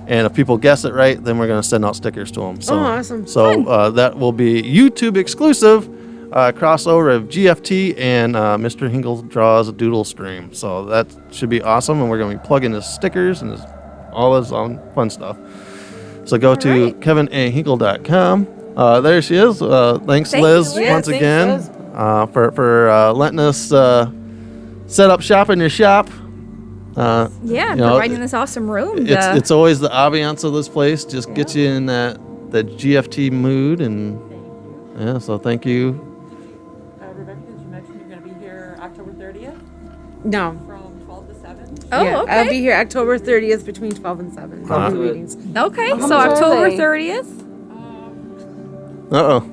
and if people guess it right, then we're going to send out stickers to them. So, awesome! So that will be YouTube exclusive crossover of GFT and Mr. Hinkle Draws a Doodle stream. So that should be awesome, and we're going to be plugging his stickers and all his fun stuff. So go to kevinahinkle.com. There she is. Thanks, Liz, once again. Liz. For letting us set up shop in your shop. Providing this awesome room. It's always the ambiance of this place. Just gets you in that GFT mood, and so thank you. Rebecca, did you mention you're going to be here October 30th? No. From 12 to 7? Oh, okay. I'll be here October 30th between 12 and 7. I'll do readings. Okay, so October 30th. Uh-oh.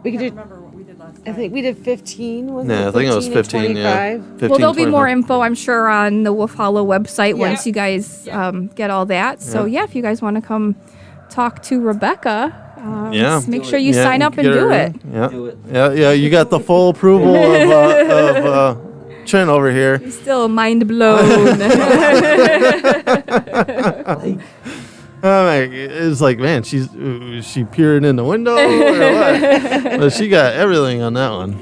We could do. Remember what we did last time. I think we did 15. I think it was 15. Yeah. 15, Well, there'll be 25. more info, I'm sure, on the Wolf Hollow website once you guys get all that. So if you guys want to come talk to Rebecca, Just make sure you sign up and do it. Yeah. You got the full approval of Trent over here. He's still mind blown. It's like, man, is she peering in the window or what? But she got everything on that one.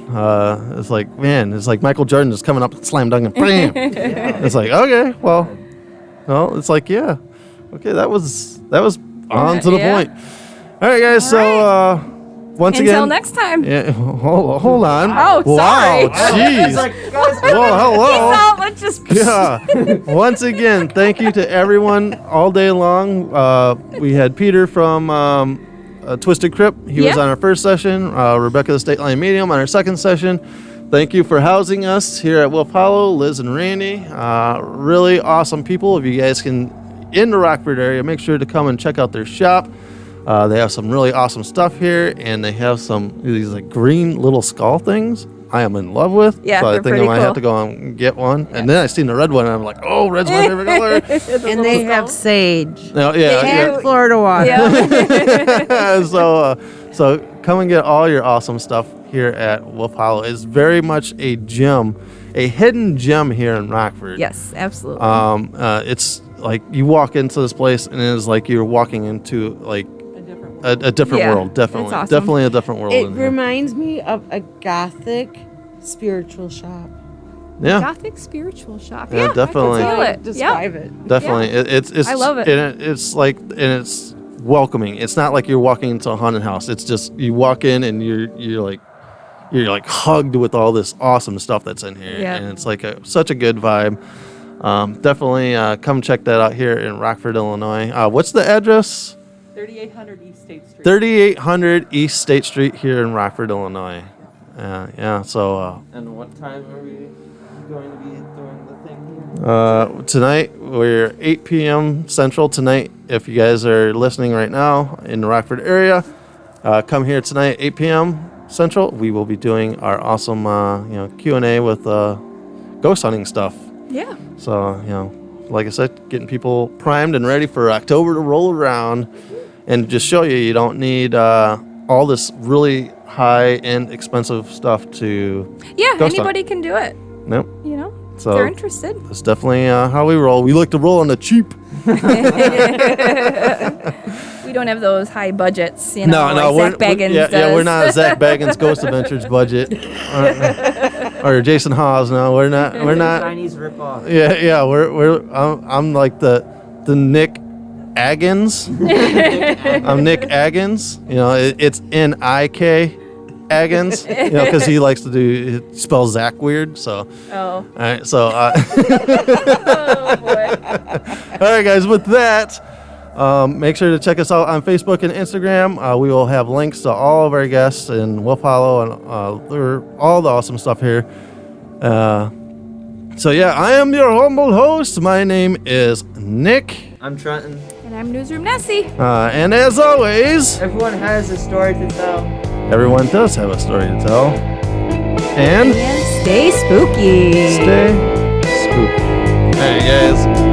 It's like, man, it's like Michael Jordan just coming up, slam dunk, and bam. It's like, okay, well, it's like, yeah, okay, that was on to the point. All right, guys. So once again, until next time. Yeah, hold on. Oh, sorry. Wow, jeez. Whoa, hello. Peace out. Let's just. Yeah. Once again, thank you to everyone all day long. We had Peter from Twisted Crypt. He was on our first session. Rebecca the Stateline Medium on our second session. Thank you for housing us here at Wolf Hollow, Liz and Randy. Really awesome people. If you guys can, in the Rockford area, make sure to come and check out their shop. They have some really awesome stuff here, and they have these like green little skull things I am in love with. Yeah, so I they're think I pretty might cool. have to go and get one. Yeah. And then I seen the red one, and I'm like, oh, red's my favorite color. And they have sage. No, And Florida water. So come and get all your awesome stuff here at Wolf Hollow. It's very much a gem, a hidden gem here in Rockford. Yes, absolutely. It's like you walk into this place, and it's like you're walking into like a different world. Definitely, it's awesome. Definitely a different world. It in here. reminds me of a gothic spiritual shop. Yeah. Gothic spiritual shop. Yeah, definitely. I can feel it. Describe it. Definitely, it's. I love it. And it's like, and it's welcoming. It's not like you're walking into a haunted house. It's just you walk in and you're like hugged with all this awesome stuff that's in here, and it's like such a good vibe. Definitely come check that out here in Rockford, Illinois. What's the address? 3800 East State Street. 3800 East State Street here in Rockford, Illinois. So. And what time are we going to be doing the thing here? Tonight we're 8 p.m. Central tonight. If you guys are listening right now in the Rockford area, come here tonight 8 p.m. Central. We will be doing our awesome Q&A with ghost hunting stuff. Yeah. So like I said, getting people primed and ready for October to roll around, and just show you don't need all this really high end expensive stuff to ghost anybody hunt. can do it. Nope. So if they're interested. That's definitely how we roll. We like to roll on the cheap. We don't have those high budgets, No, like Zach Baggins does. we're not Zach Baggins Ghost Adventures budget, or Jason Hawes. No, we're not. Chinese ripoff. Yeah. I'm like the Nick Aggins. I'm Nick Aggins. It's N-I-K Aggins. Because he likes to he spells Zach weird. So. Oh. All right. So. Oh boy. All right, guys. With that. Make sure to check us out on Facebook and Instagram. We will have links to all of our guests in Wolf Hollow and all the awesome stuff here. So I am your humble host. My name is Nick. I'm Trenton. And I'm Newsroom Nessie. And as always, everyone has a story to tell. Everyone does have a story to tell. And stay spooky. Stay spooky. All right, guys.